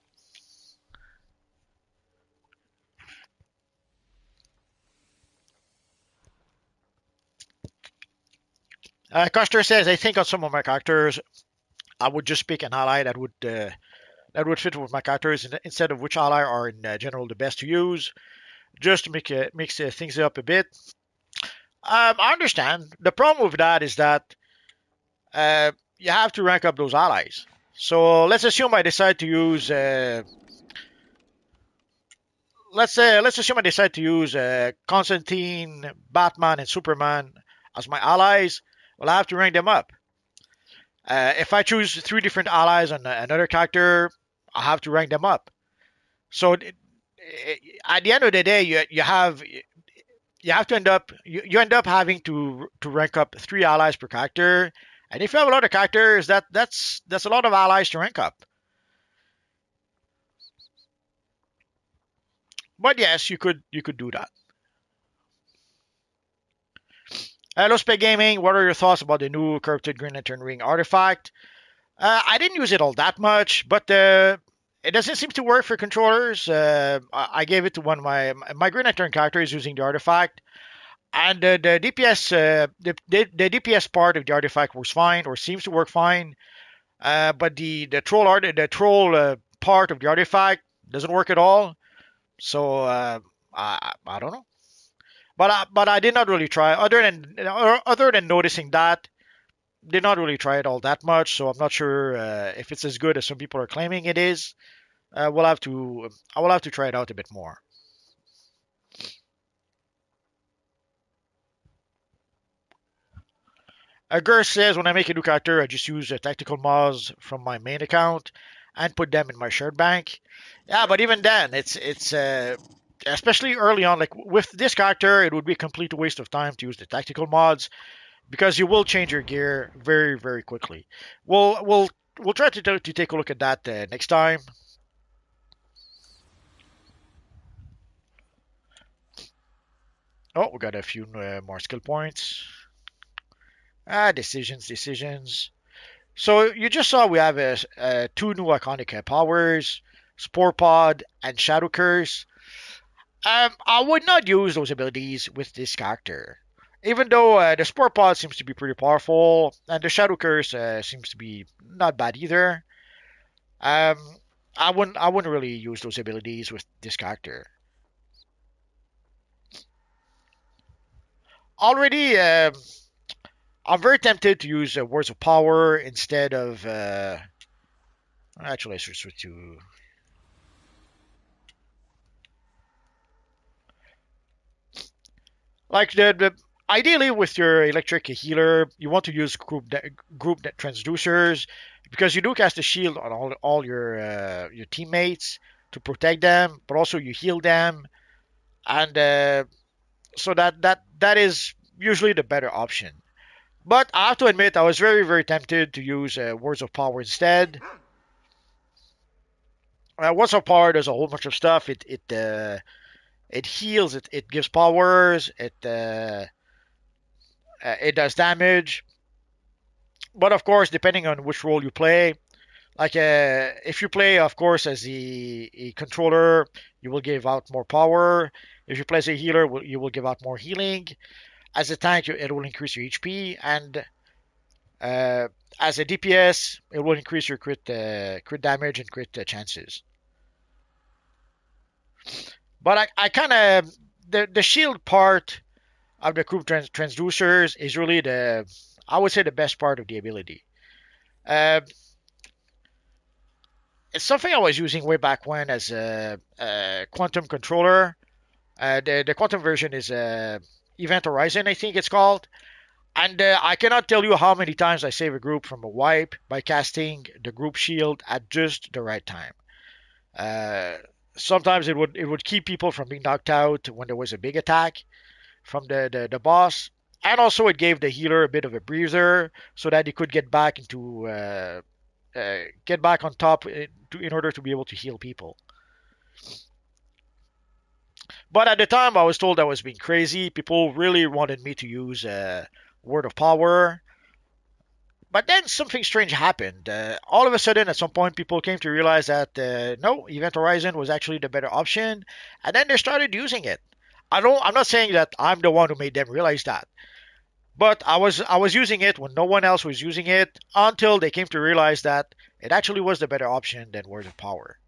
Custer says, I think on some of my characters, I would just pick an ally that would fit with my characters instead of which ally are in general the best to use, just to mix things up a bit. I understand. The problem with that is that you have to rank up those allies. So let's assume I decide to use. Let's assume I decide to use Constantine, Batman, and Superman as my allies. Well, I have to rank them up. If I choose three different allies on another character, I have to rank them up. So at the end of the day, you have to you end up having to rank up three allies per character. And if you have a lot of characters, that's a lot of allies to rank up. But yes, you could do that. Hello, Spec Gaming. What are your thoughts about the new corrupted Green Lantern ring artifact? I didn't use it all that much, but it doesn't seem to work for controllers. I gave it to one of my Green Lantern characters using the artifact, and the DPS the DPS part of the artifact works fine or seems to work fine. But the troll part of the artifact doesn't work at all. So I don't know. But I did not really try. Other than noticing that, did not really try it all that much. So I'm not sure if it's as good as some people are claiming it is. I will have to try it out a bit more. Gers says when I make a new character, I just use tactical mods from my main account and put them in my shared bank. Yeah, but even then, it's especially early on. Like with this character, it would be a complete waste of time to use the tactical mods because you will change your gear very very quickly. We'll try to take a look at that next time. Oh, we got a few more skill points. Decisions. So you just saw we have two new iconic powers, Spore Pod and Shadow Curse. I would not use those abilities with this character. Even though the Spore Pod seems to be pretty powerful, and the Shadow Curse seems to be not bad either. Um, I wouldn't really use those abilities with this character. Already, I'm very tempted to use Words of Power instead of. Actually, I should switch to. Like the ideally with your electric healer, you want to use group transducers because you do cast a shield on all your teammates to protect them, but also you heal them, and so that is usually the better option. But I have to admit, I was very very tempted to use Words of Power instead. Words of Power does a whole bunch of stuff. It heals. It gives powers. It does damage. But of course, depending on which role you play, like if you play, of course, as a controller, you will give out more power. If you play as a healer, you will give out more healing. As a tank, it will increase your HP, and uh, as a DPS, it will increase your crit damage and crit chances. But I kind of the shield part of the group transducers is really I would say the best part of the ability. Uh, it's something I was using way back when as a quantum controller. The quantum version is Event Horizon, I think it's called. And I cannot tell you how many times I save a group from a wipe by casting the group shield at just the right time. Uh, Sometimes it would keep people from being knocked out when there was a big attack from the boss. And also it gave the healer a bit of a breather so that he could get back on top in order to be able to heal people. But at the time, I was told I was being crazy. People really wanted me to use Word of Power. But then something strange happened. All of a sudden, at some point, people came to realize that no, Event Horizon was actually the better option, and then they started using it. I'm not saying that I'm the one who made them realize that, but I was using it when no one else was using it until they came to realize that it actually was the better option than Word of Power.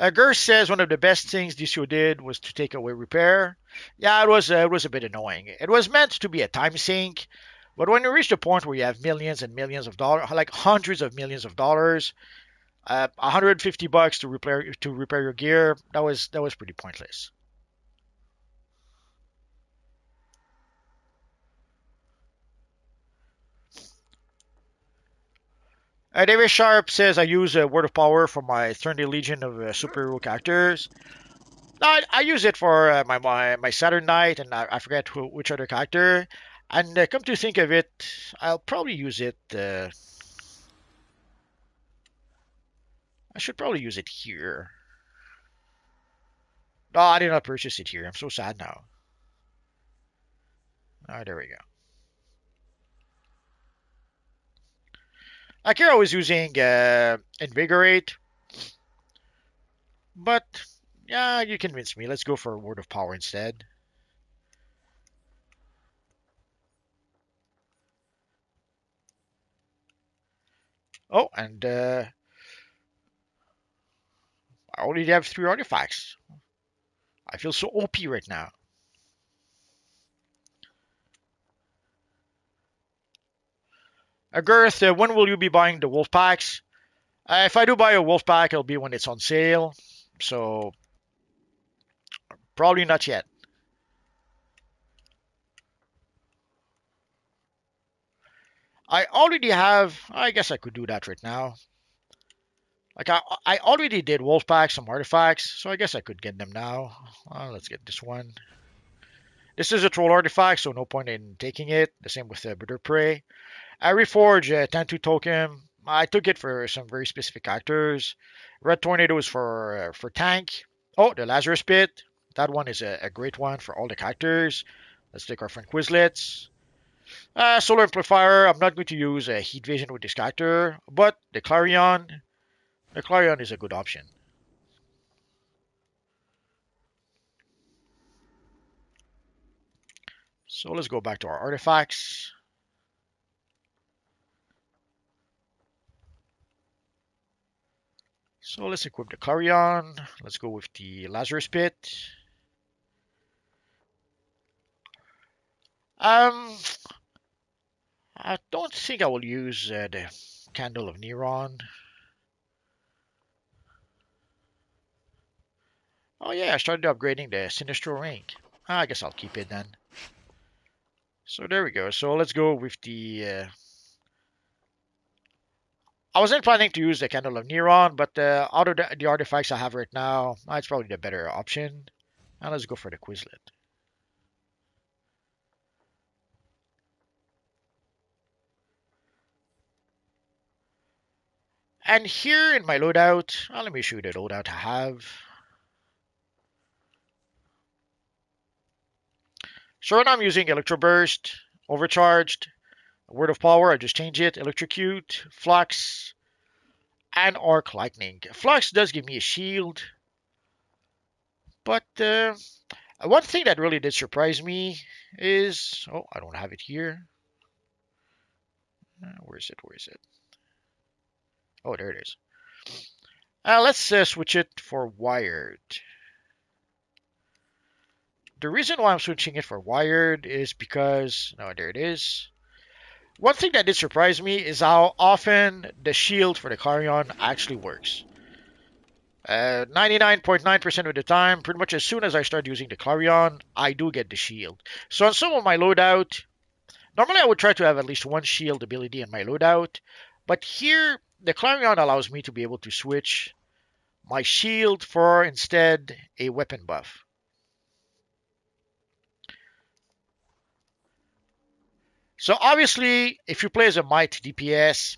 Gerst says one of the best things DCO did was to take away repair. Yeah, it was a bit annoying. It was meant to be a time sink, but when you reach the point where you have millions and millions of dollars, like hundreds of millions of dollars, $150 to repair your gear, that was pretty pointless. David Sharp says I use Word of Power for my Thorny Legion of superhero characters. No, I use it for my Saturn Knight, and I forget which other character. And come to think of it, I'll probably use it. I should probably use it here. No, I did not purchase it here. I'm so sad now. Ah, there we go. Akira was using Invigorate, but yeah, you convinced me. Let's go for Word of Power instead. Oh, and I already have 3 artifacts. I feel so OP right now. Girth, when will you be buying the wolf packs? If I do buy a wolf pack, it'll be when it's on sale. So, probably not yet. I already have, I guess I could do that right now. Like, I already did wolf packs, some artifacts, so I guess I could get them now. Let's get this one. This is a troll artifact, so no point in taking it. The same with Bird of Prey. I reforge Tantu token. I took it for some very specific characters. Red Tornado is for tank. Oh, the Lazarus Pit. That one is a great one for all the characters. Let's take our friend Quizlets. Solar Amplifier. I'm not going to use Heat Vision with this character, but the Clarion. The Clarion is a good option. So let's go back to our artifacts. So let's equip the Clarion. Let's go with the Lazarus Pit. I don't think I will use the Candle of Neron. Oh yeah, I started upgrading the Sinistro Ring. I guess I'll keep it then. So there we go. So let's go with the... I wasn't planning to use the Candle of Neron, but out of the artifacts I have right now, it's probably the better option. Now let's go for the Quizlet. And here in my loadout, let me show you the loadout I have. So right now I'm using Electro Burst, Overcharged, Word of Power, I just changed it, Electrocute, Flux, and Arc Lightning. Flux does give me a shield, but one thing that really did surprise me is... Oh, I don't have it here. Where is it? Where is it? Oh, there it is. Let's switch it for Wired. The reason why I'm switching it for Wired is because... No, there it is. One thing that did surprise me is how often the shield for the Clarion actually works. 99.9% of the time, pretty much as soon as I start using the Clarion, I do get the shield. So on some of my loadout, normally I would try to have at least one shield ability in my loadout, but here the Clarion allows me to be able to switch my shield for instead a weapon buff. So obviously, if you play as a Might DPS,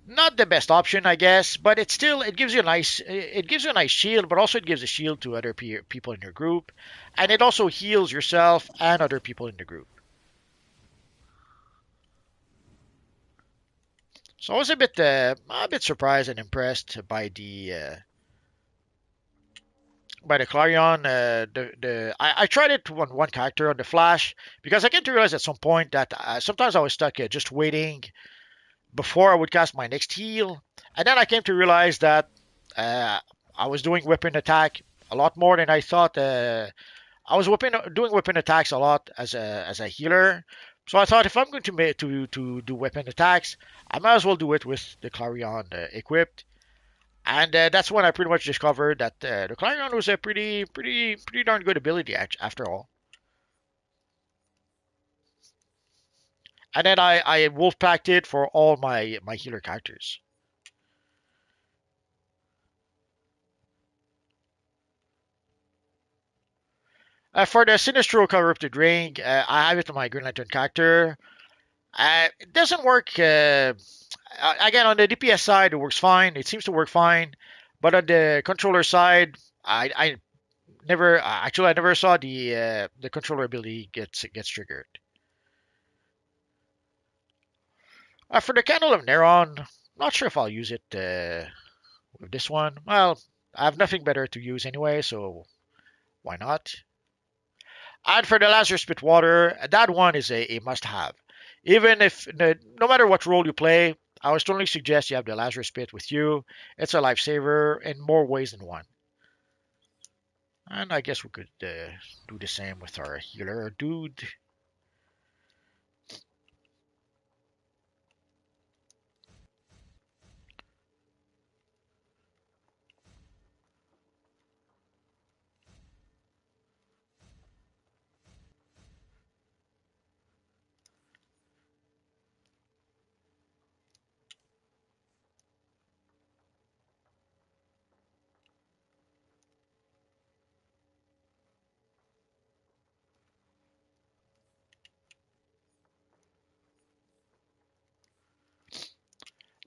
not the best option, I guess, but it gives you a nice shield, but also it gives a shield to other people in your group, and it also heals yourself and other people in the group. So I was a bit surprised and impressed by the Clarion. I tried it on one character on the Flash because I came to realize at some point that sometimes I was stuck just waiting before I would cast my next heal. And then I came to realize that I was doing weapon attack a lot more than I thought. I was doing weapon attacks a lot as a healer. So I thought if I'm going to do weapon attacks, I might as well do it with the Clarion equipped. And that's when I pretty much discovered that the Clarion was a pretty darn good ability after all. And then I wolf packed it for all my healer characters. For the Sinistro Corrupted Ring, I have it on my Green Lantern character. It doesn't work Again, on the DPS side, it works fine. It seems to work fine. But on the controller side, I never actually I never saw the controller ability gets triggered. For the Candle of Neron, not sure if I'll use it with this one. Well, I have nothing better to use anyway, so why not? And for the Lazarus Spit Water, that one is a must-have. Even if no matter what role you play, I would strongly suggest you have the Lazarus Spit with you. It's a lifesaver in more ways than one. And I guess we could do the same with our healer dude.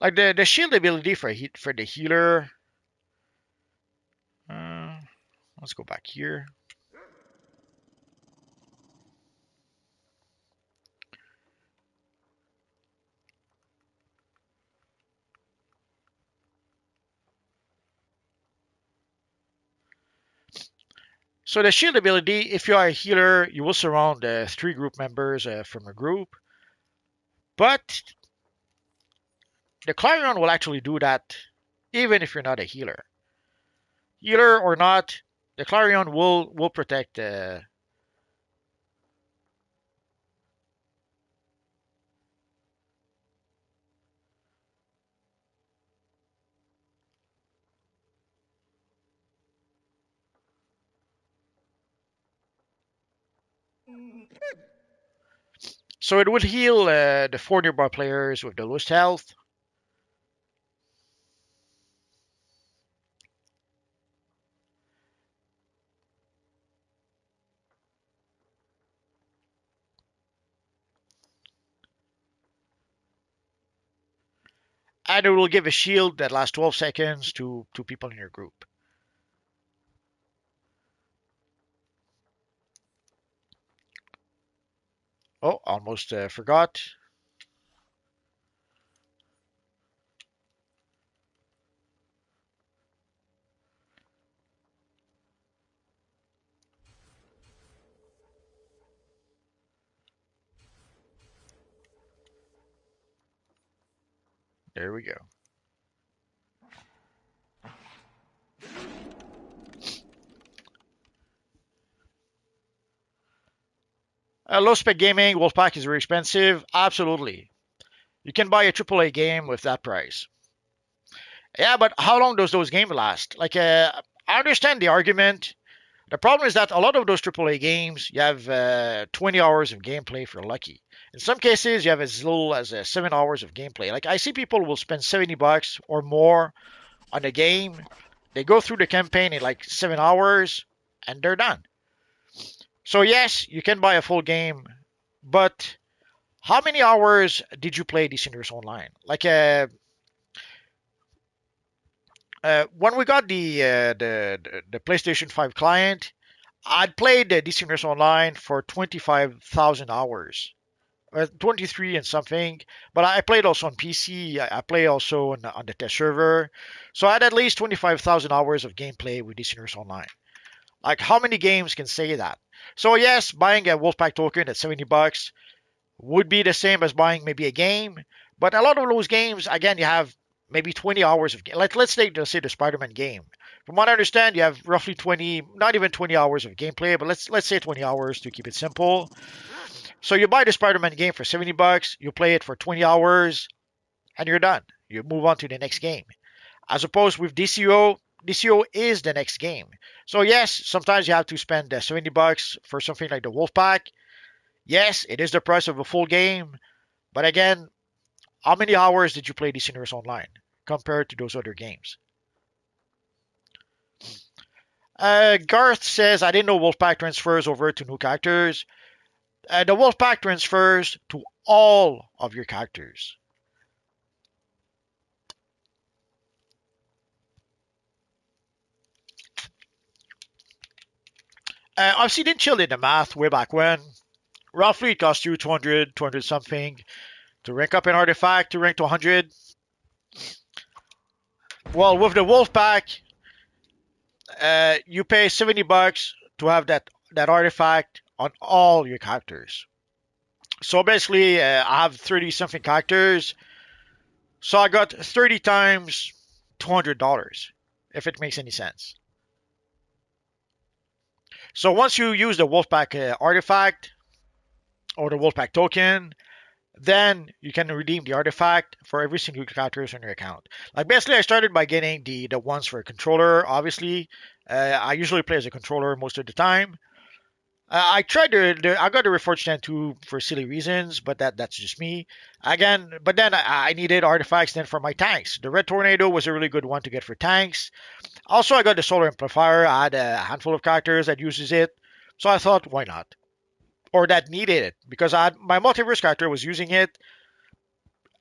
Like the shield ability for the healer. Uh, let's go back here. So the shield ability, if you are a healer, you will surround three group members from a group. But the Clarion will actually do that even if you're not a healer. Healer or not, the Clarion will protect. So it would heal the four nearby players with the lowest health. And it will give a shield that lasts 12 seconds to people in your group. Oh, almost forgot. There we go. Low spec gaming, Wolfpack is very expensive. Absolutely. You can buy a AAA game with that price. Yeah, but how long does those games last? Like, I understand the argument. The problem is that a lot of those AAA games, you have 20 hours of gameplay if you're lucky. In some cases, you have as little as 7 hours of gameplay. Like, I see people will spend $70 or more on a game. They go through the campaign in like 7 hours and they're done. So, yes, you can buy a full game, but how many hours did you play DC Universe Online? Like, when we got the PlayStation 5 client, I'd played DC Universe Online for 25,000 hours. 23 and something, but I played also on PC. I play also on the test server. So I had at least 25,000 hours of gameplay with DC Universe Online. Like, how many games can say that? So, yes, buying a Wolfpack token at $70 would be the same as buying maybe a game. But a lot of those games, again, you have maybe 20 hours of game. Like, let's say the Spider-Man game. From what I understand, you have roughly 20, not even 20 hours of gameplay, but let's say 20 hours to keep it simple. So you buy the Spider-Man game for $70, you play it for 20 hours, and you're done. You move on to the next game. As opposed with DCUO, DCUO is the next game. So yes, sometimes you have to spend $70 for something like the Wolfpack. Yes, it is the price of a full game, but again, how many hours did you play DC Universe Online compared to those other games? Garth says, I didn't know Wolfpack transfers over to new characters. The Wolfpack transfers to all of your characters. Obviously, didn't chill in the math way back when. Roughly, it cost you 200, 200 something to rank up an artifact to rank to 100. Well, with the wolf pack, you pay $70 to have that artifact on all your characters. So basically, I have 30 something characters. So I got 30 times $200, if it makes any sense. So once you use the Wolfpack artifact or the Wolfpack token, then you can redeem the artifact for every single characters on your account. Like basically, I started by getting the ones for a controller. Obviously, I usually play as a controller most of the time. I tried I got the Reforged Stand 2 for silly reasons, but that's just me. Again, but then I needed artifacts then for my tanks. The Red Tornado was a really good one to get for tanks. Also, I got the Solar Amplifier. I had a handful of characters that uses it, so I thought, why not? Or that needed it because my multiverse character was using it,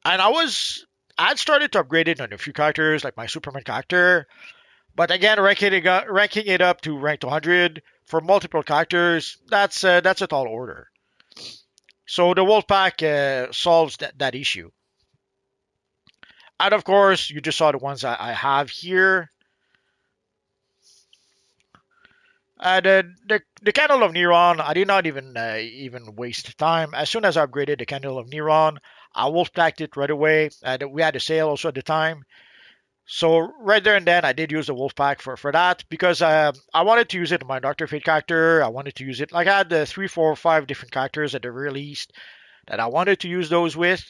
and I'd started to upgrade it on a few characters like my Superman character. But again, ranking it up to ranked 100 for multiple characters, that's a tall order. So the Wolfpack solves that issue. And of course, you just saw the ones I have here. The Candle of Neron, I did not even waste time. As soon as I upgraded the Candle of Neron, I Wolfpacked it right away. We had a sale also at the time. So right there and then, I did use the wolf pack for that because I wanted to use it in my Doctor Fate character. I wanted to use it like I had the 3, 4, 5 different characters at the very least that I wanted to use those with.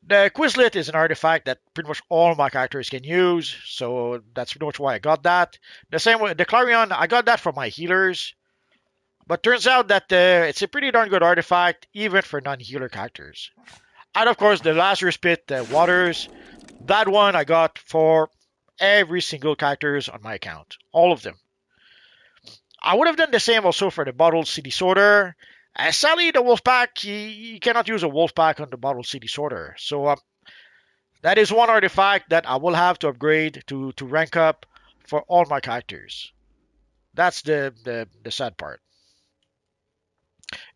The Quizlet is an artifact that pretty much all my characters can use, so that's pretty much why I got that. The same way, the Clarion, I got that for my healers, but turns out that it's a pretty darn good artifact even for non-healer characters. And of course, the Lazarus Pit Waters. That one I got for every single characters on my account. All of them. I would have done the same also for the Bottled City Sorter. Sadly, the Wolfpack, you cannot use a Wolfpack on the Bottled City Sorter. So that is one artifact that I will have to upgrade to rank up for all my characters. That's the sad part.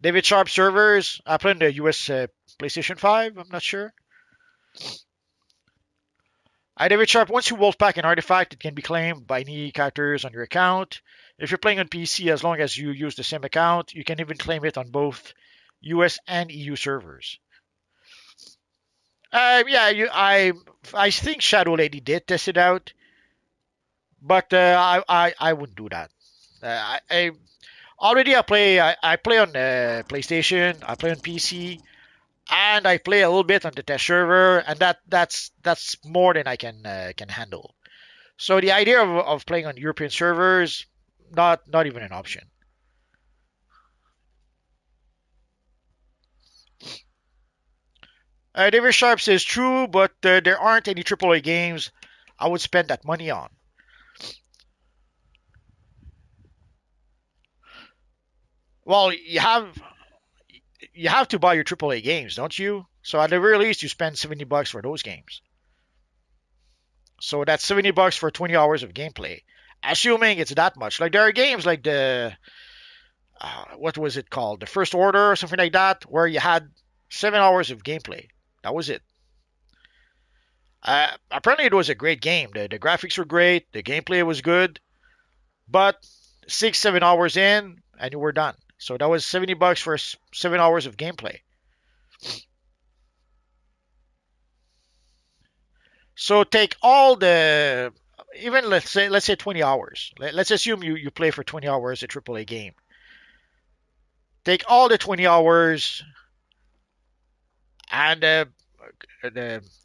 David Sharp servers, I play in the US PlayStation 5, I'm not sure. David Sharp, once you Wolfpack an artifact, it can be claimed by any characters on your account. If you're playing on PC, as long as you use the same account, you can even claim it on both US and EU servers. I think Shadow Lady did test it out, but I wouldn't do that. Already I play on PlayStation, I play on PC, and I play a little bit on the test server, and that's more than I can handle. So the idea of playing on European servers, not even an option. David Sharp says true, but there aren't any AAA games I would spend that money on. Well, you have to buy your AAA games, don't you? So at the very least, you spend $70 for those games. So that's $70 for 20 hours of gameplay, assuming it's that much. Like there are games like the what was it called, the First Order or something like that, where you had 7 hours of gameplay. That was it. Apparently, it was a great game. The graphics were great, the gameplay was good, but 6, 7 hours in, and you were done. So that was $70 for 7 hours of gameplay. So take all the, even let's say 20 hours. Let's assume you play for 20 hours a AAA game. Take all the 20 hours and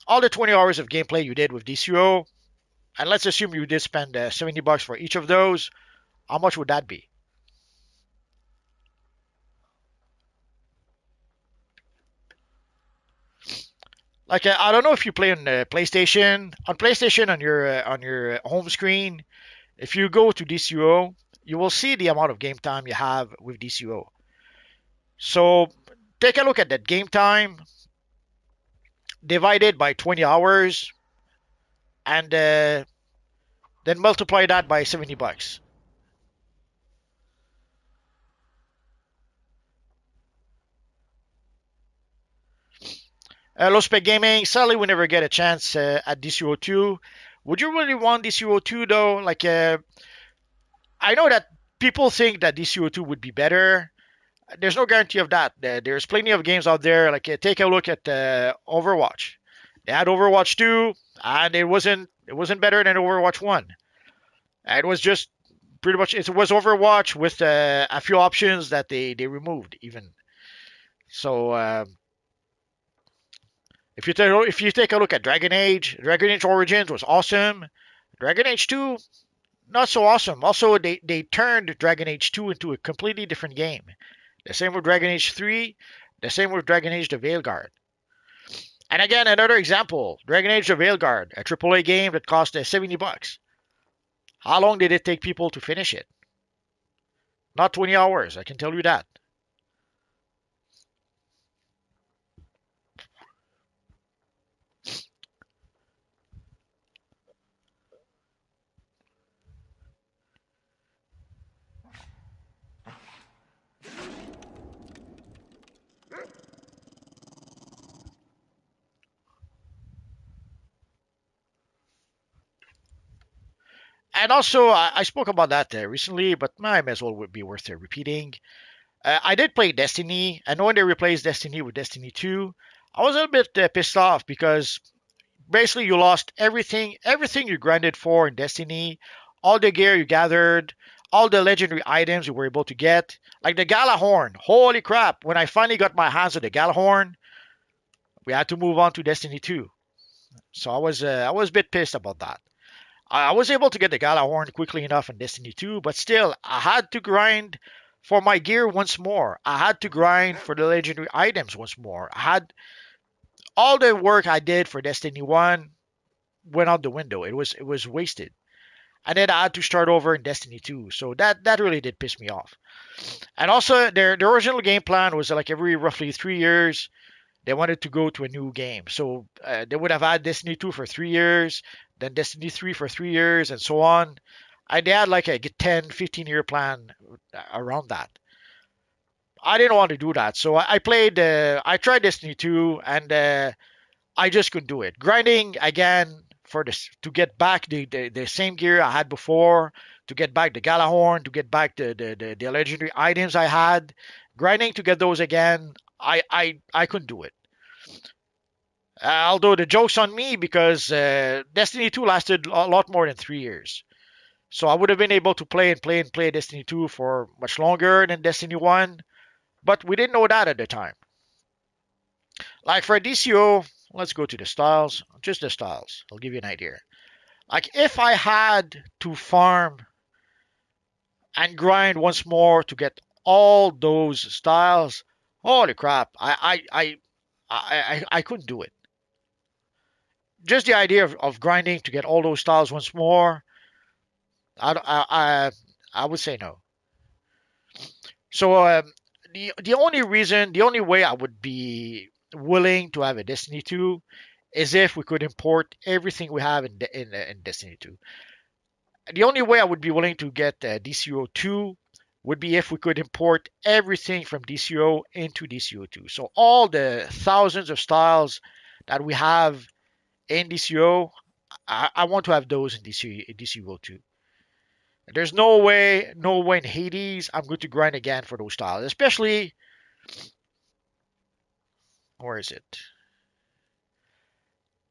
all the 20 hours of gameplay you did with DCUO, and let's assume you did spend $70 for each of those. How much would that be? Like I don't know if you play on PlayStation. On PlayStation, on your home screen, if you go to DCUO, you will see the amount of game time you have with DCUO. So take a look at that game time divided by 20 hours, and then multiply that by $70. Low Spec Gaming, sadly, we never get a chance at DCUO2. Would you really want DCUO2 though? I know that people think that DCUO2 would be better. There's no guarantee of that. There's plenty of games out there. Take a look at Overwatch. They had Overwatch 2, and it wasn't better than Overwatch 1. It was just pretty much it was Overwatch with a few options that they removed even. So if you take a look at Dragon Age Origins was awesome. Dragon Age 2 not so awesome. Also they turned Dragon Age 2 into a completely different game. The same with Dragon Age 3, the same with Dragon Age the Veilguard. And again, another example, Dragon Age the Veilguard, a AAA game that cost $70. How long did it take people to finish it? Not 20 hours, I can tell you that. And also, I spoke about that recently, but might as well would be worth repeating. I did play Destiny, and when they replaced Destiny with Destiny 2, I was a little bit pissed off because basically you lost everything you grinded for in Destiny, all the gear you gathered, all the legendary items you were able to get, like the Galahorn. Holy crap! When I finally got my hands on the Galahorn, we had to move on to Destiny 2. So I was a bit pissed about that. I was able to get the Galahorn quickly enough in Destiny 2, but still, I had to grind for my gear once more. I had to grind for the legendary items once more. I had all the work I did for Destiny 1 went out the window. It was wasted. And then I had to start over in Destiny 2. So that really did piss me off. And also their original game plan was like every roughly 3 years they wanted to go to a new game. So they would have had Destiny 2 for 3 years, then Destiny 3 for 3 years, and so on. And they had like a 10, 15-year plan around that. I didn't want to do that. So I tried Destiny 2, and I just couldn't do it. Grinding again for this to get back the same gear I had before, to get back the Galahorn, to get back the legendary items I had. Grinding to get those again, I couldn't do it. Although the joke's on me because Destiny 2 lasted a lot more than 3 years. So I would have been able to play and play and play Destiny 2 for much longer than Destiny 1, but we didn't know that at the time. Like for DCO, let's go to the styles, just the styles. I'll give you an idea. Like if I had to farm and grind once more to get all those styles, holy crap, I couldn't do it. Just the idea of grinding to get all those styles once more, I would say no. So the only way I would be willing to have a Destiny 2 is if we could import everything we have in Destiny 2. The only way I would be willing to get DCO 2 would be if we could import everything from DCO into DCO 2. So all the thousands of styles that we have in DCO, I want to have those in DCO 2. There's no way in Hades I'm going to grind again for those styles, especially where is it?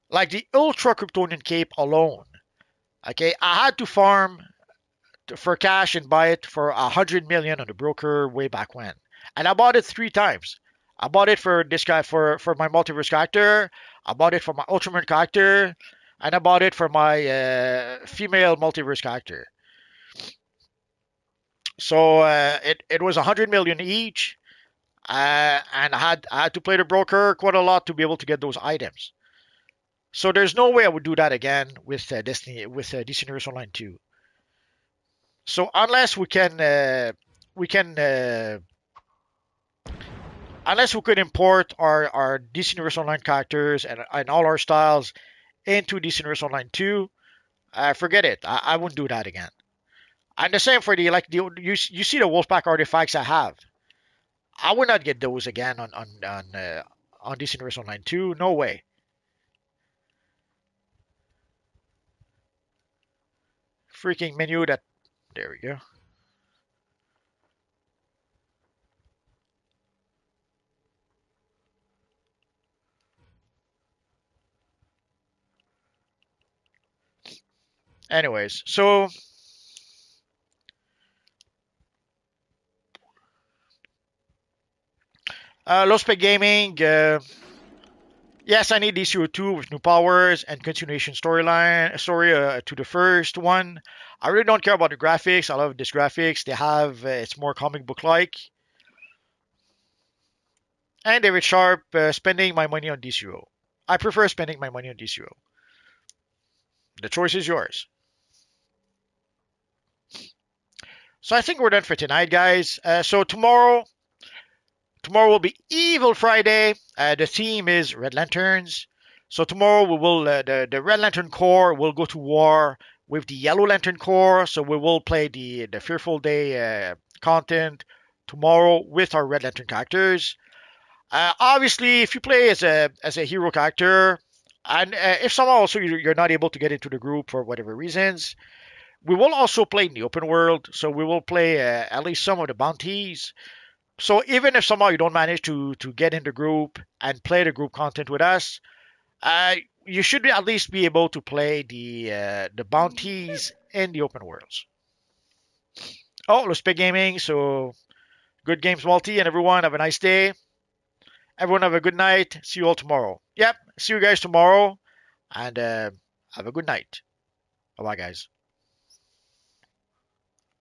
Like the Ultra Kryptonian Cape alone. Okay, I had to farm for cash and buy it for 100 million on the broker way back when, and I bought it 3 times. I bought it for this guy for my multiverse character. I bought it for my Ultraman character, and I bought it for my female multiverse character. So it was 100 million each, and I had to play the broker quite a lot to be able to get those items. So there's no way I would do that again with Destiny with DC Universe Online 2. So unless we could import our DC Universe Online characters and all our styles into DC Universe Online 2, forget it. I wouldn't do that again. And the same for you see the Wolfpack artifacts I have. I would not get those again on DC Universe Online 2. No way. Freaking menu that. There we go. Anyways, so Low Spec Gaming. Yes, I need DCUO 2 with new powers and continuation story to the first one. I really don't care about the graphics. I love this graphics. They have it's more comic book like. And David Sharp spending my money on DCUO. I prefer spending my money on DCUO. The choice is yours. So I think we're done for tonight, guys. So tomorrow will be Evil Friday. The theme is Red Lanterns. So tomorrow we will the Red Lantern Corps will go to war with the Yellow Lantern Corps. So we will play the Fearful Day content tomorrow with our Red Lantern characters. Obviously, if you play as a hero character, and if somehow also you're not able to get into the group for whatever reasons, we will also play in the open world. So we will play at least some of the bounties. So even if somehow you don't manage to get in the group and play the group content with us, you should at least be able to play the bounties in the open worlds. Oh, let's play gaming. So good games, multi, and everyone have a nice day. Everyone have a good night. See you all tomorrow. Yep, see you guys tomorrow, and have a good night. Bye bye, guys.